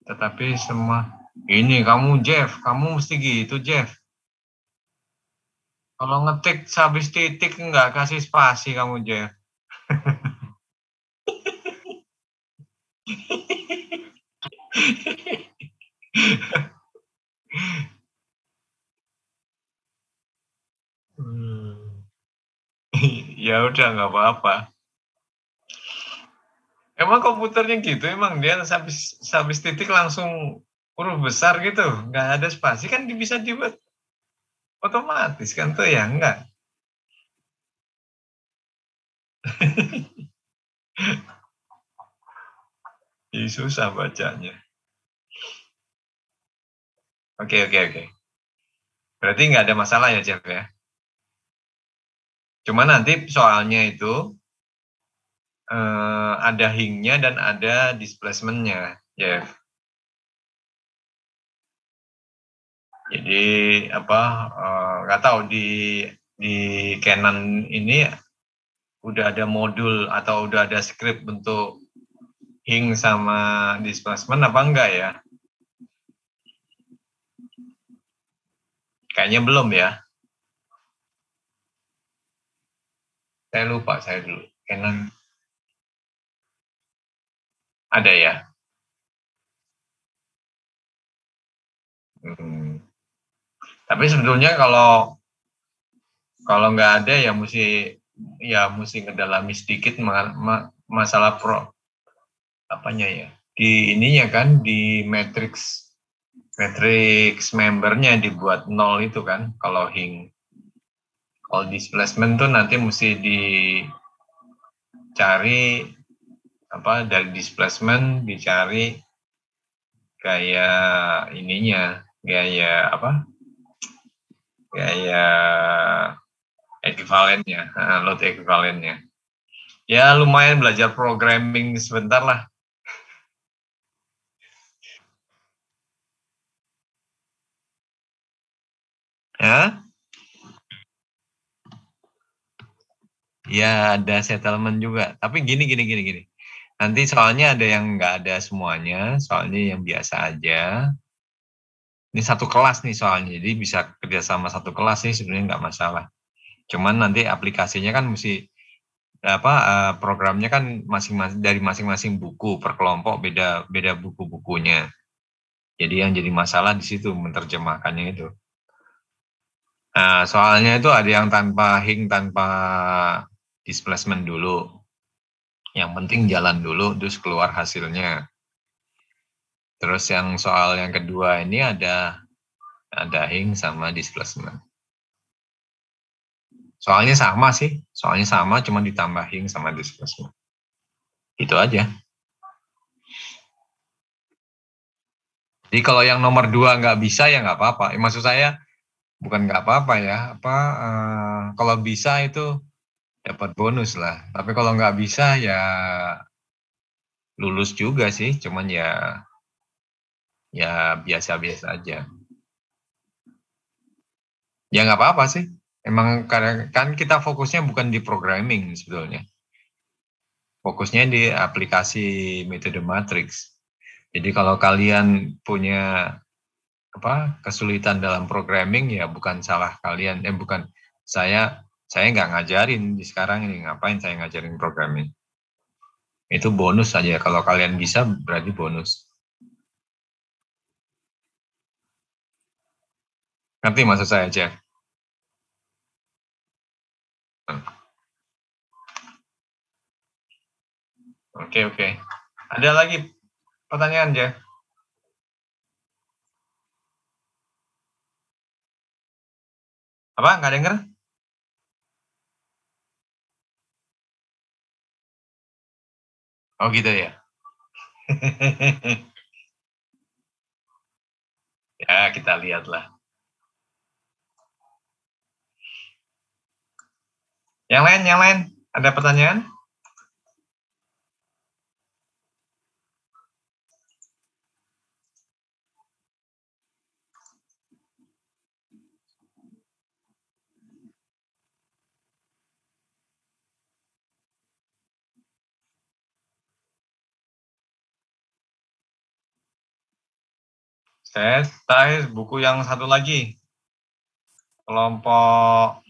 Tetapi semua ini kamu Jeff, kamu mesti gitu Jeff. Kalau ngetik habis titik nggak kasih spasi kamu Jeff. Ya udah nggak apa-apa. Emang komputernya gitu, emang dia habis titik langsung huruf besar gitu, nggak ada spasi kan bisa dibuat otomatis kan tuh ya enggak. Jadi susah bacanya. Oke. Berarti nggak ada masalah ya Jeff ya. Cuma nanti soalnya itu ada hingnya dan ada displacement-nya Jeff. Jadi nggak tahu di Canon ini udah ada modul atau udah ada script untuk hing sama displacement apa enggak ya? Kayaknya belum ya. Saya lupa saya dulu. Canon ada ya. Tapi sebetulnya kalau nggak ada ya mesti ngedalami sedikit masalah apanya ya. Di ininya kan di matrix membernya dibuat 0 itu kan kalau hing. Kalau displacement tuh nanti mesti dicari dari displacement dicari kayak ininya, gaya equivalennya, load equivalennya. Ya lumayan belajar programming sebentar lah. Ya? Ya ada settlement juga. Tapi gini. Nanti soalnya ada yang nggak ada semuanya, soalnya yang biasa aja. Ini satu kelas nih soalnya, jadi bisa kerjasama satu kelas sih sebenarnya nggak masalah. Cuman nanti aplikasinya kan mesti programnya kan dari masing-masing buku per kelompok beda buku-bukunya. Jadi yang jadi masalah di situ menerjemahkannya itu. Nah, soalnya itu ada yang tanpa hing, tanpa displacement dulu. Yang penting jalan dulu, terus keluar hasilnya. Terus yang soal yang kedua ini ada hing sama displacement. Soalnya sama, cuma ditambah hing sama displacement. Itu aja. Jadi kalau yang nomor 2 nggak bisa ya nggak apa-apa. Maksud saya bukan nggak apa-apa ya. Kalau bisa itu dapat bonus lah. Tapi kalau nggak bisa ya lulus juga sih. Cuman ya biasa-biasa aja. Ya nggak apa-apa sih. Emang kan kita fokusnya bukan di programming sebetulnya. Fokusnya di aplikasi metode matriks. Jadi kalau kalian punya kesulitan dalam programming ya bukan salah kalian, bukan saya nggak ngajarin di sekarang ini, ngapain saya ngajarin programming. Itu bonus saja, kalau kalian bisa berarti bonus. Ngerti maksud saya, Jeff? Oke. Ada lagi pertanyaan, Jeff? Apa? Nggak denger? Oh gitu ya? Ya, kita lihatlah. Yang lain? Ada pertanyaan? Saya buku yang satu lagi. Kelompok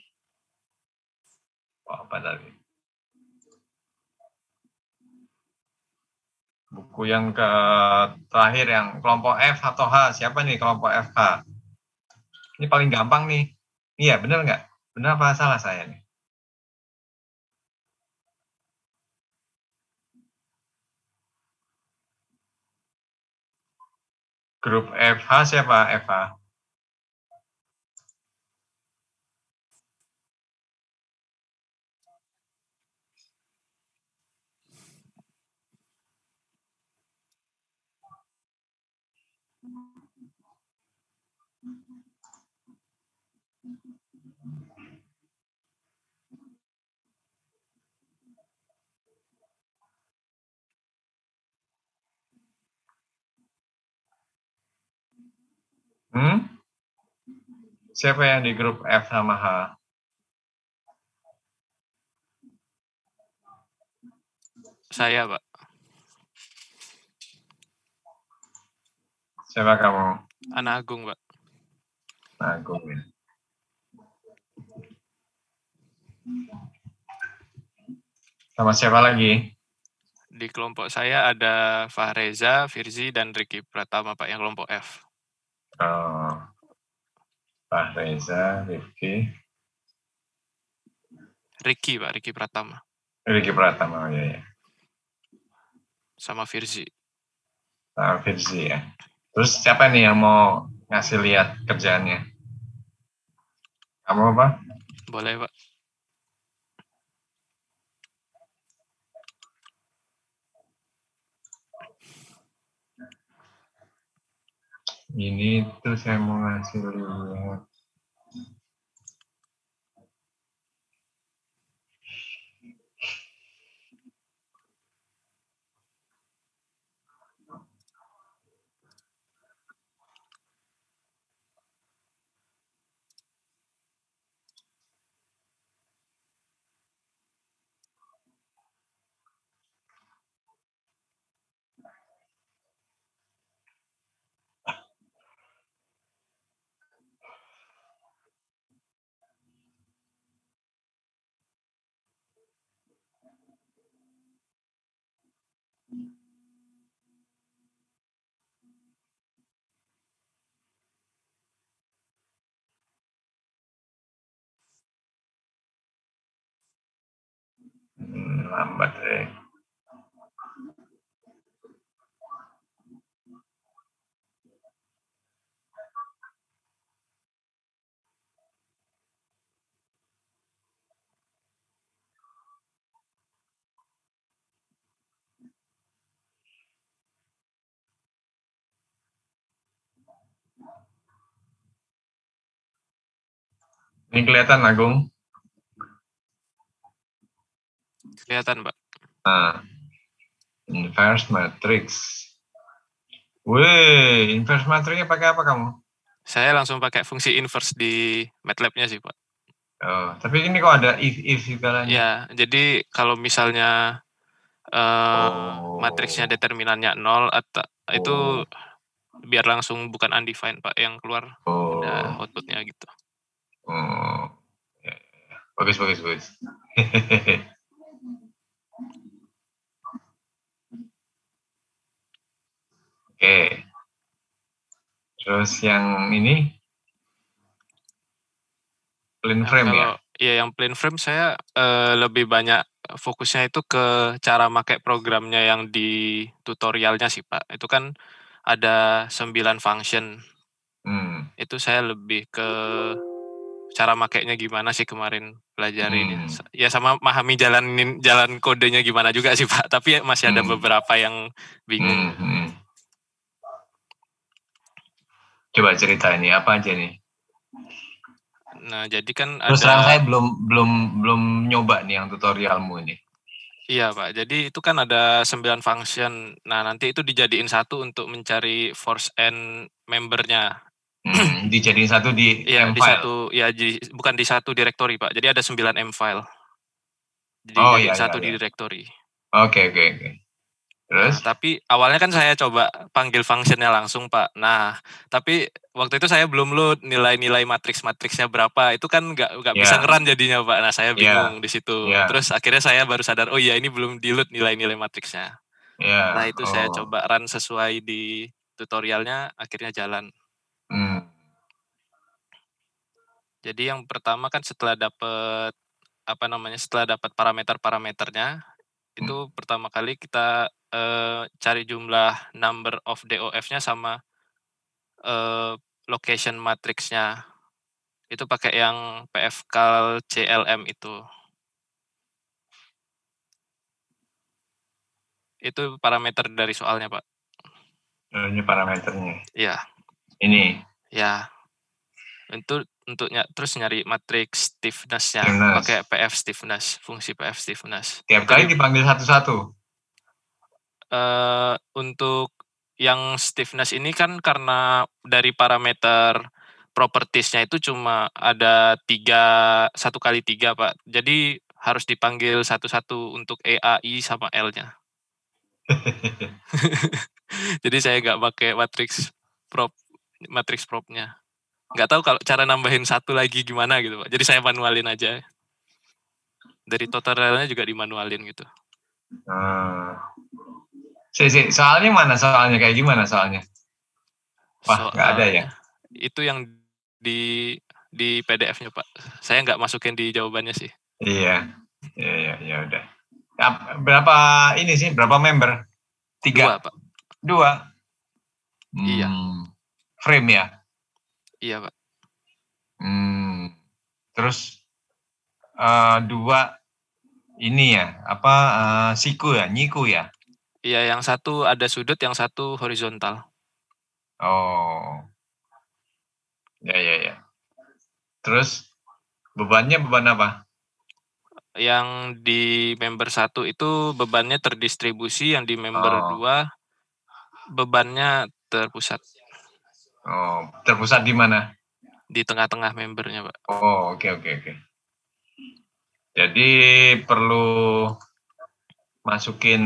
apa tadi? Buku yang terakhir yang kelompok F atau H. Siapa nih kelompok FH? Ini paling gampang nih. Iya, benar nggak? Benar apa salah saya nih? Grup FH siapa FH? Hmm? Siapa yang di grup F sama H? Saya, Pak. Siapa kamu? Anak Agung, Pak. Agung ya. Sama siapa lagi? Di kelompok saya ada Fahreza, Firzi, dan Ricky Pratama, Pak, yang kelompok F. Oh, Pak Reza, Rifki. Ricky, Pak, Ricky Pratama. Ricky Pratama, oh ya. Sama Firzi. Sama Firzi ya. Terus siapa nih yang mau ngasih lihat kerjaannya? Kamu apa? Boleh, Pak. Ini tuh saya mau ngasih lihat. Lambat deh. Ini kelihatan Agung? Kelihatan, Pak. Nah, inverse matrix. Wih, inverse matrixnya pakai apa kamu? Saya langsung pakai fungsi inverse di MATLAB-nya sih, Pak. Oh, tapi ini kok ada if segalanya? Ya, jadi kalau misalnya matriksnya determinannya 0 atau itu biar langsung bukan undefined, Pak, yang keluar ada outputnya gitu. Oh, ya. Bagus. Oke. Terus yang ini plain frame ya? Iya, yang plain frame saya lebih banyak fokusnya itu ke cara pakai programnya yang di tutorialnya sih, Pak. Itu kan ada 9 function. Itu saya lebih ke cara makainya gimana sih kemarin pelajarin ya sama memahami jalan kodenya gimana juga sih, Pak, tapi masih ada beberapa yang bingung. Coba cerita ini apa aja nih? Nah, jadi kan terus terang saya belum nyoba nih yang tutorialmu ini. Iya, Pak. Jadi itu kan ada 9 function. Nah, nanti itu dijadiin satu untuk mencari force and membernya. Dijadiin satu di M file? Bukan di satu directory, Pak. Jadi ada 9 M file. Jadi dijadiin satu di directory. Oke. Terus? Nah, tapi awalnya kan saya coba panggil functionnya langsung, Pak. Nah, tapi waktu itu saya belum load nilai-nilai matriksnya berapa. Itu kan nggak bisa nge-run jadinya, Pak. Nah, saya bingung di situ. Terus akhirnya saya baru sadar, oh iya ini belum di-load nilai-nilai matriksnya. Nah, itu saya coba run sesuai di tutorialnya, akhirnya jalan. Jadi yang pertama kan setelah dapat parameter-parameternya, itu pertama kali kita cari jumlah number of DOF-nya sama location matriksnya. Itu pakai yang PFCal CLM itu. Itu parameter dari soalnya, Pak. Ini parameternya? Iya. Ini? Ya. Untuknya terus nyari matriks stiffness-nya pakai PF stiffness, fungsi PF stiffness. Tiap kali dipanggil satu-satu? Untuk yang stiffness ini kan karena dari parameter propertiesnya itu cuma ada 1 kali 3 Pak. Jadi harus dipanggil satu-satu untuk E, A, I sama L-nya. Jadi saya nggak pakai matrix prop-nya. Nggak tahu kalau cara nambahin satu lagi gimana gitu Pak. Jadi saya manualin aja. Dari tutorialnya juga dimanualin gitu. Soalnya mana soalnya? Kayak gimana soalnya? Wah, nggak ada ya? Itu yang di PDF-nya Pak. Saya nggak masukin di jawabannya sih. Iya, ya udah. Berapa ini sih? Berapa member? 3? 2 Pak. 2? Iya. Frame ya? Iya Pak. Terus 2 ini ya? Siku ya? Nyiku ya? Iya, yang satu ada sudut, yang satu horizontal. Oh. Ya. Terus beban apa? Yang di member 1 itu bebannya terdistribusi, yang di member 2 bebannya terpusat. Oh, terpusat di mana? Di tengah-tengah membernya, Pak. Oh, oke. Jadi perlu masukin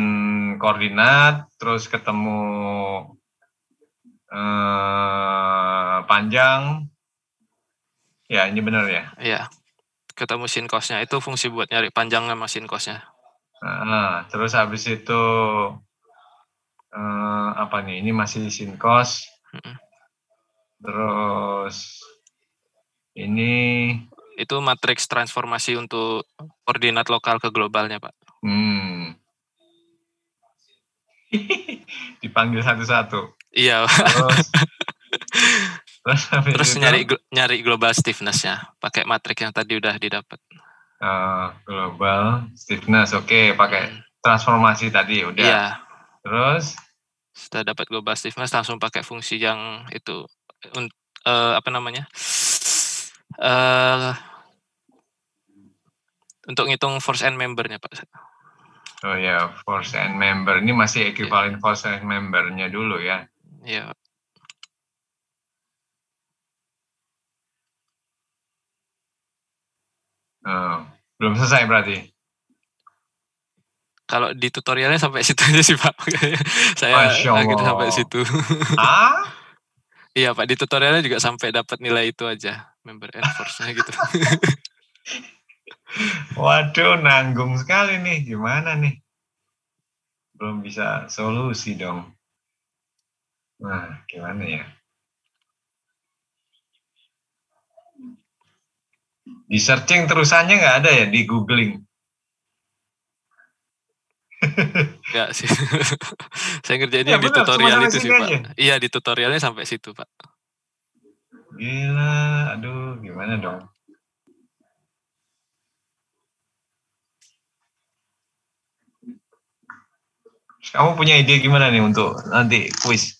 koordinat, terus ketemu panjang. Ya, ini benar ya? Iya. Ketemu sin cos-nya, itu fungsi buat nyari panjangnya sama sin cos-nya. Terus habis itu apa nih? Ini masih sin cos. Terus ini itu matriks transformasi untuk koordinat lokal ke globalnya, Pak. Dipanggil satu-satu. Iya. Terus nyari global stiffness-nya pakai matriks yang tadi udah didapat. Global stiffness, oke, pakai transformasi tadi udah. Iya. Terus setelah dapat global stiffness langsung pakai fungsi yang itu untuk ngitung force and membernya, Pak. Oh ya, force and member ini masih ekuivalen force and membernya dulu ya. Iya. Belum selesai berarti? Kalau di tutorialnya sampai situ aja sih, Pak. Saya akhirnya sampai situ. Iya, Pak, di tutorialnya juga sampai dapat nilai itu aja, member and force-nya gitu. Waduh, nanggung sekali nih. Gimana nih? Belum bisa solusi dong. Nah, gimana ya? Di searching terusannya nggak ada ya, di googling? Enggak sih. Saya ngerjainnya di tutorial itu sih, Pak. Iya, di tutorialnya sampai situ, Pak. Gila, aduh, gimana dong? Kamu punya ide gimana nih untuk nanti kuis?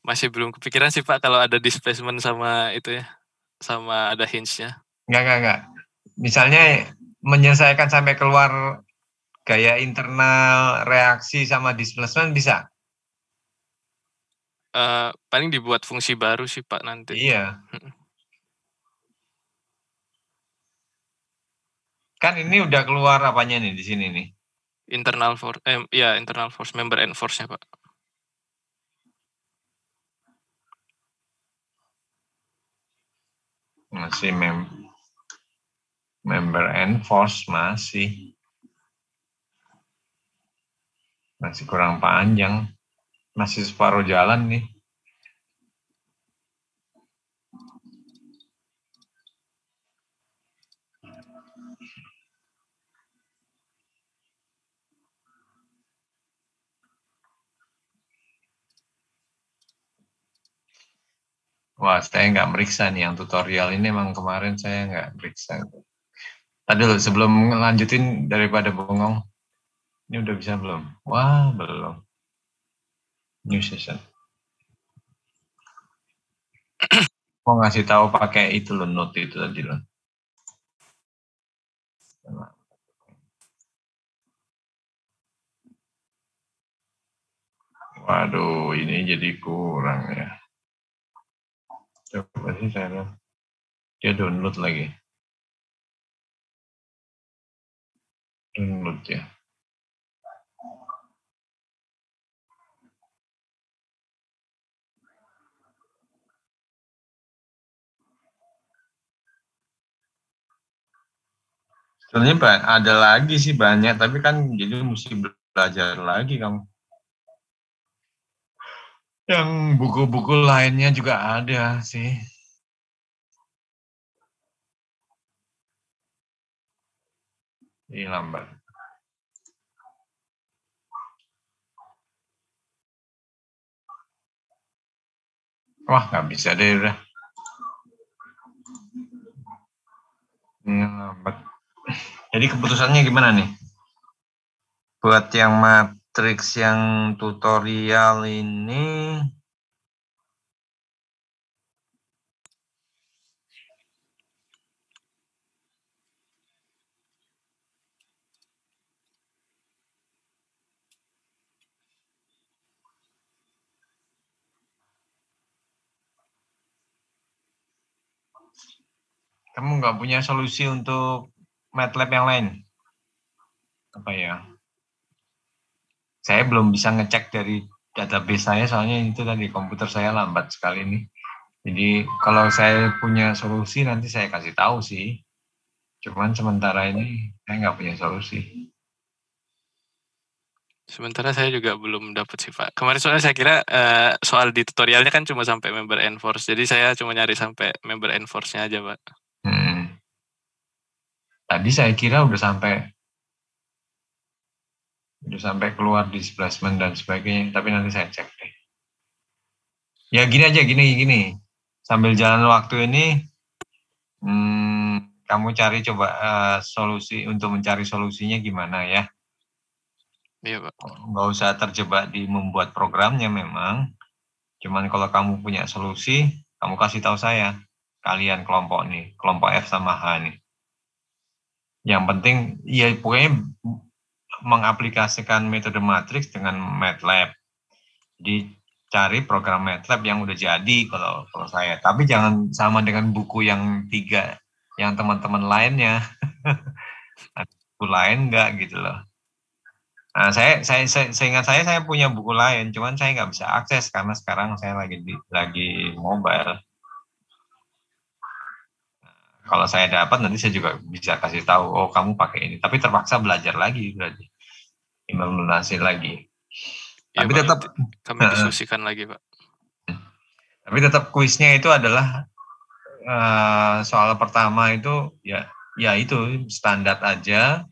Masih belum kepikiran sih, Pak, kalau ada displacement sama itu ya, sama ada hinge-nya. Enggak. Misalnya menyelesaikan sampai keluar gaya internal, reaksi sama displacement bisa? Paling dibuat fungsi baru sih, Pak, nanti. Iya. Kan ini udah keluar apanya nih di sini nih? Internal force, internal force, member and force-nya, Pak. Masih member and force masih kurang panjang, masih separuh jalan nih. Wah, saya nggak meriksa nih yang tutorial ini, emang kemarin saya nggak meriksa. Tadi dulu sebelum lanjutin daripada bengong, ini udah bisa belum? Wah, belum. New session. Mau ngasih tahu pakai itu loh, note itu tadi loh. Waduh, ini jadi kurang ya. Coba sih saya lihat. Dia download lagi. Download ya. Sebenarnya ada lagi sih banyak, tapi kan jadi mesti belajar lagi kamu. Yang buku-buku lainnya juga ada sih. Ini lambat. Wah, nggak bisa deh udah. Ini lambat. Jadi keputusannya gimana nih? Buat yang matriks yang tutorial ini, kamu nggak punya solusi untuk MATLAB yang lain? Apa ya? Saya belum bisa ngecek dari database saya, soalnya itu tadi komputer saya lambat sekali nih. Jadi kalau saya punya solusi nanti saya kasih tahu sih. Cuman sementara ini saya nggak punya solusi. Sementara saya juga belum dapat sih Pak. Kemarin soalnya saya kira soal di tutorialnya kan cuma sampai member enforce. Jadi saya cuma nyari sampai member enforce-nya aja Pak. Tadi saya kira udah sampai keluar displacement dan sebagainya, tapi nanti saya cek deh. Ya gini aja, gini. Sambil jalan waktu ini, kamu cari coba solusi untuk mencari solusinya gimana ya. Iya Pak. Nggak usah terjebak di membuat programnya memang. Cuman kalau kamu punya solusi, kamu kasih tahu saya. Kalian kelompok nih, kelompok F sama H nih. Yang penting, ya pokoknya mengaplikasikan metode matriks dengan MATLAB. Jadi cari program MATLAB yang udah jadi kalau saya. Tapi jangan sama dengan buku yang 3 yang teman-teman lainnya. Buku lain enggak gitu loh. Nah, saya ingat saya punya buku lain, cuman saya nggak bisa akses karena sekarang saya lagi mobile. Kalau saya dapat nanti saya juga bisa kasih tahu, oh kamu pakai ini. Tapi terpaksa belajar lagi berarti, melunasi lagi. Ya, tapi Pak, tetap kami diskusikan lagi Pak. Tapi tetap kuisnya itu adalah soal pertama itu ya itu standar aja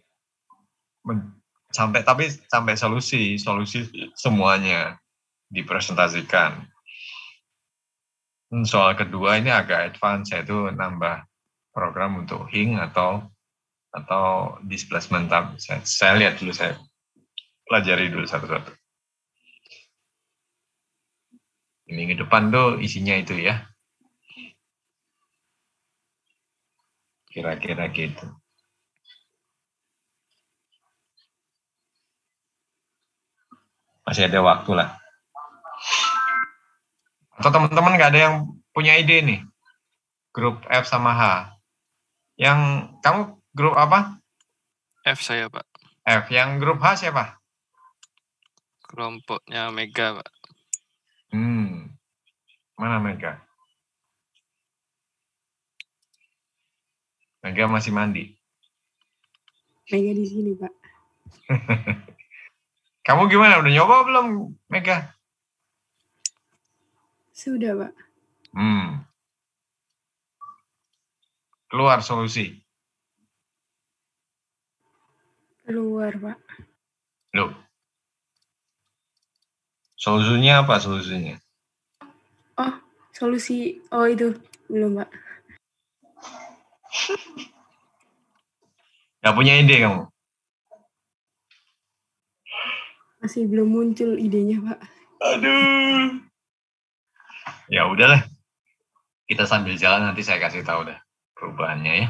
sampai solusi semuanya dipresentasikan. Soal kedua ini agak advance, yaitu nambah program untuk hing atau displacement tab. Saya lihat dulu, saya pelajari dulu satu-satu. Minggu depan tuh isinya itu ya. Kira-kira gitu. Masih ada waktu lah. Atau teman-teman nggak ada yang punya ide nih? Grup F sama H. Yang kamu grup apa? F saya Pak. F. Yang grup H siapa? Kelompoknya Mega Pak. Mana Mega? Mega masih mandi. Mega di sini Pak. Kamu gimana? Udah nyoba belum Mega? Sudah Pak. Keluar solusi. Keluar Pak. Loh. Solusinya apa solusinya? Oh, solusi. Oh itu belum Pak. Gak punya ide kamu? Masih belum muncul idenya Pak. Aduh. Ya udahlah. Kita sambil jalan nanti saya kasih tahu dah perubahannya ya.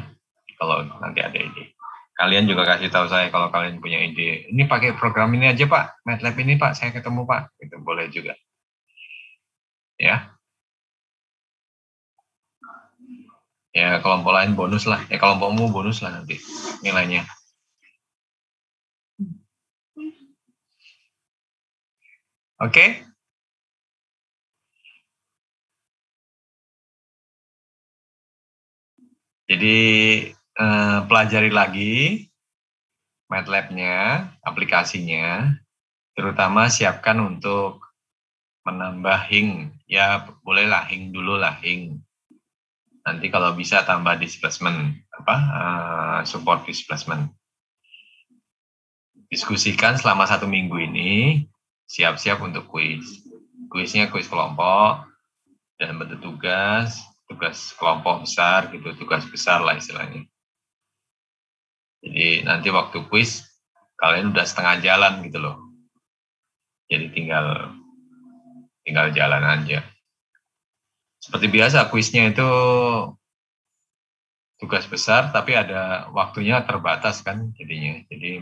Kalau nanti ada ide. Kalian juga kasih tahu saya kalau kalian punya ide. Ini pakai program ini aja Pak. MATLAB ini Pak, saya ketemu Pak. Itu boleh juga. Ya. Ya kelompok lain bonus lah. Ya kelompokmu bonus lah nanti nilainya. Oke? Jadi pelajari lagi MATLAB-nya, aplikasinya, terutama siapkan untuk menambah hing. Ya bolehlah hing dulu lah hing. Nanti kalau bisa tambah displacement, support displacement. Diskusikan selama 1 minggu ini, siap-siap untuk kuis. Kuisnya kuis kelompok, dan bentuk tugas kelompok besar gitu, tugas besar lah istilahnya. Jadi nanti waktu kuis, kalian udah setengah jalan gitu loh. Jadi tinggal jalan aja. Seperti biasa, kuisnya itu tugas besar, tapi ada waktunya terbatas kan jadinya. Jadi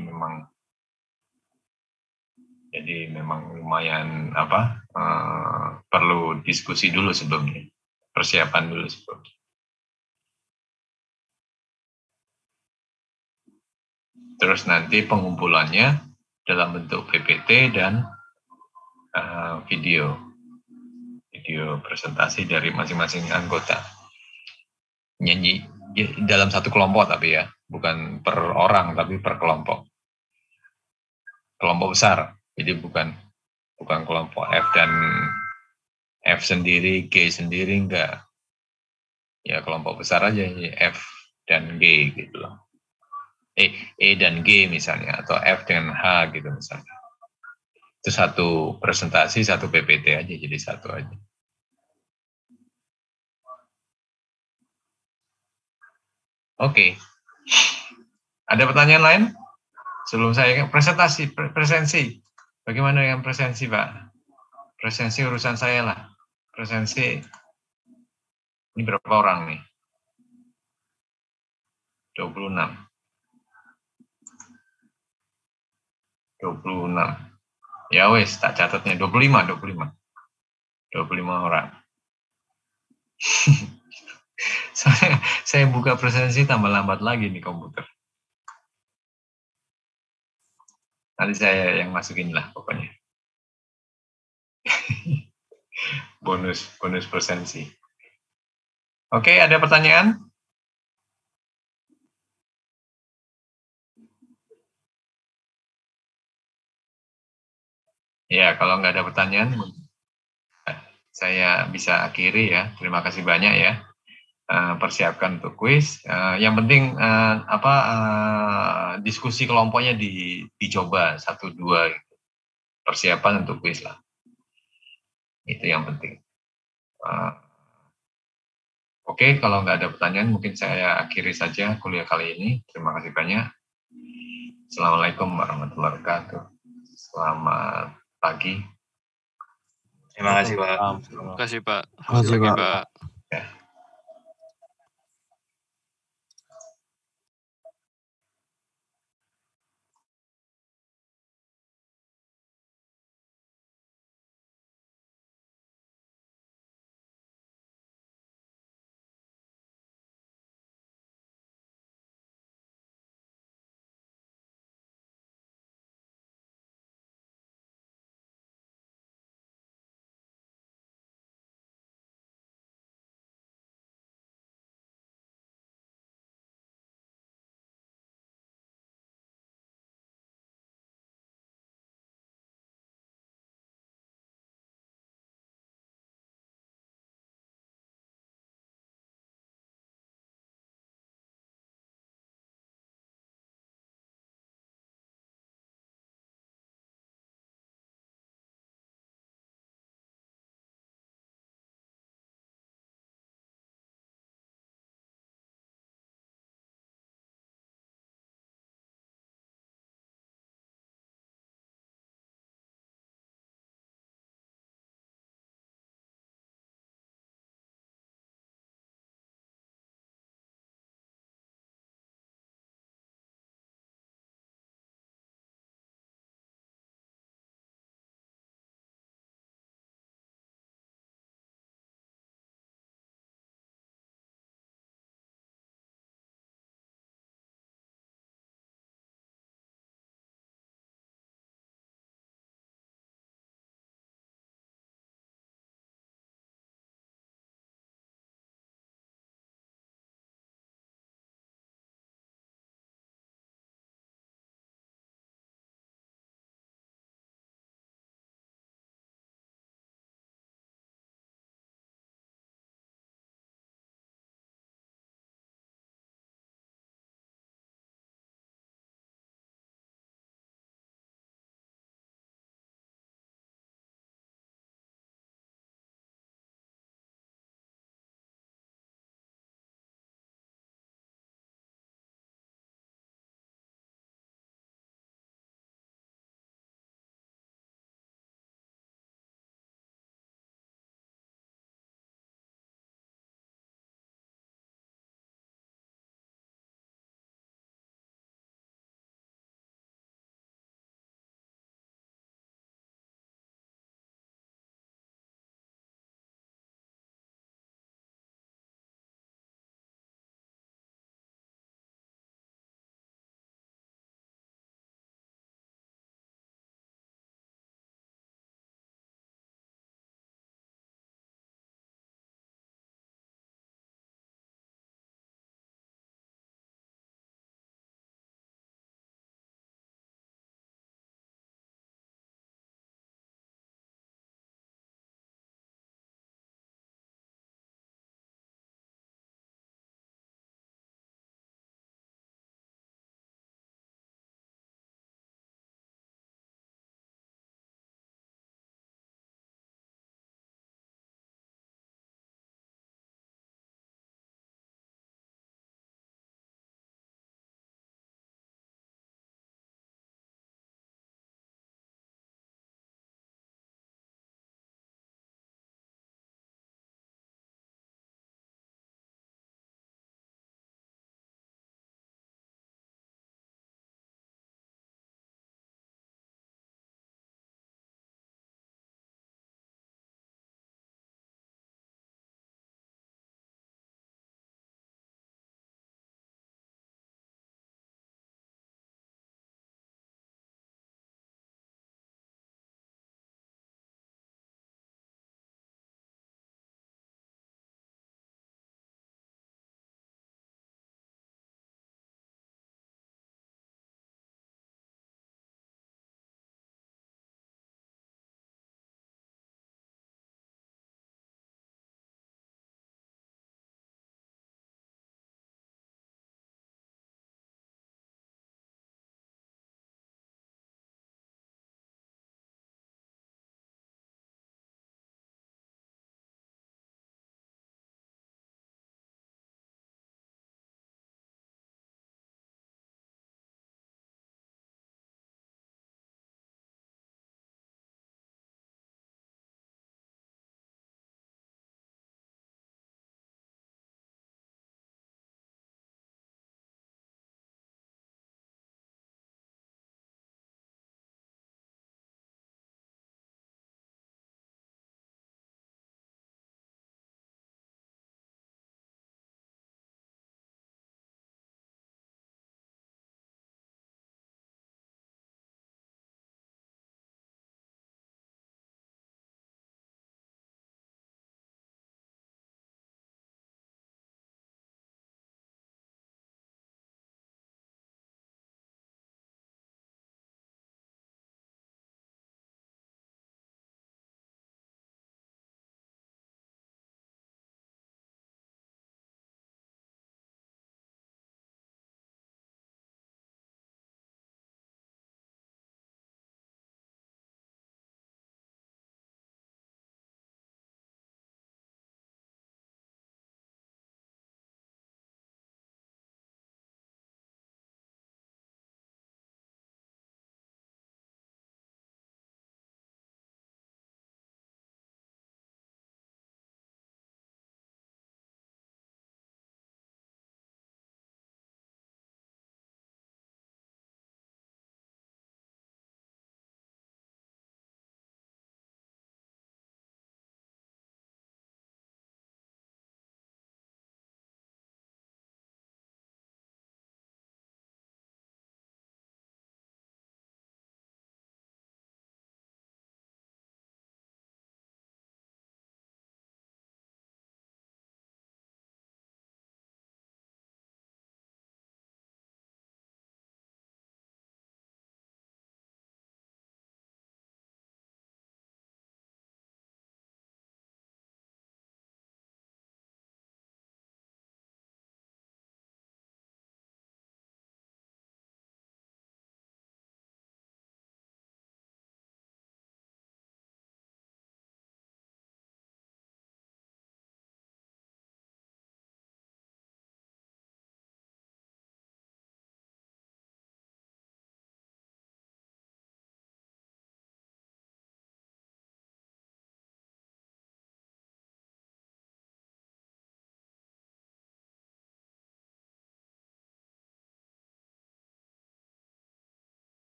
memang lumayan perlu diskusi dulu sebelumnya, persiapan dulu sebelumnya. Terus nanti pengumpulannya dalam bentuk PPT dan video presentasi dari masing-masing anggota. Nyanyi dalam satu kelompok tapi ya, bukan per orang tapi per kelompok. Kelompok besar. Jadi bukan kelompok F dan F sendiri, G sendiri, enggak. Ya kelompok besar aja, F dan G gitu loh. E dan G misalnya, atau F dengan H gitu misalnya. Itu satu presentasi, satu PPT aja, jadi satu aja. Oke. Ada pertanyaan lain? Sebelum saya presensi. Bagaimana dengan presensi, Pak? Presensi urusan saya lah. Presensi, ini berapa orang nih? 26. Ya wes, tak catatnya 25 orang. saya buka presensi tambah lambat lagi nih komputer. Nanti saya yang masukin lah pokoknya. bonus presensi. Oke, ada pertanyaan? Ya, kalau nggak ada pertanyaan, saya bisa akhiri ya. Terima kasih banyak ya. Persiapkan untuk kuis. Yang penting diskusi kelompoknya dicoba 1-2 gitu. Persiapan untuk kuis lah. Itu yang penting. Oke, kalau nggak ada pertanyaan, mungkin saya akhiri saja kuliah kali ini. Terima kasih banyak. Assalamualaikum warahmatullahi wabarakatuh. Selamat pagi. Terima kasih, Pak. Terima kasih, Pak. Terima kasih, Pak.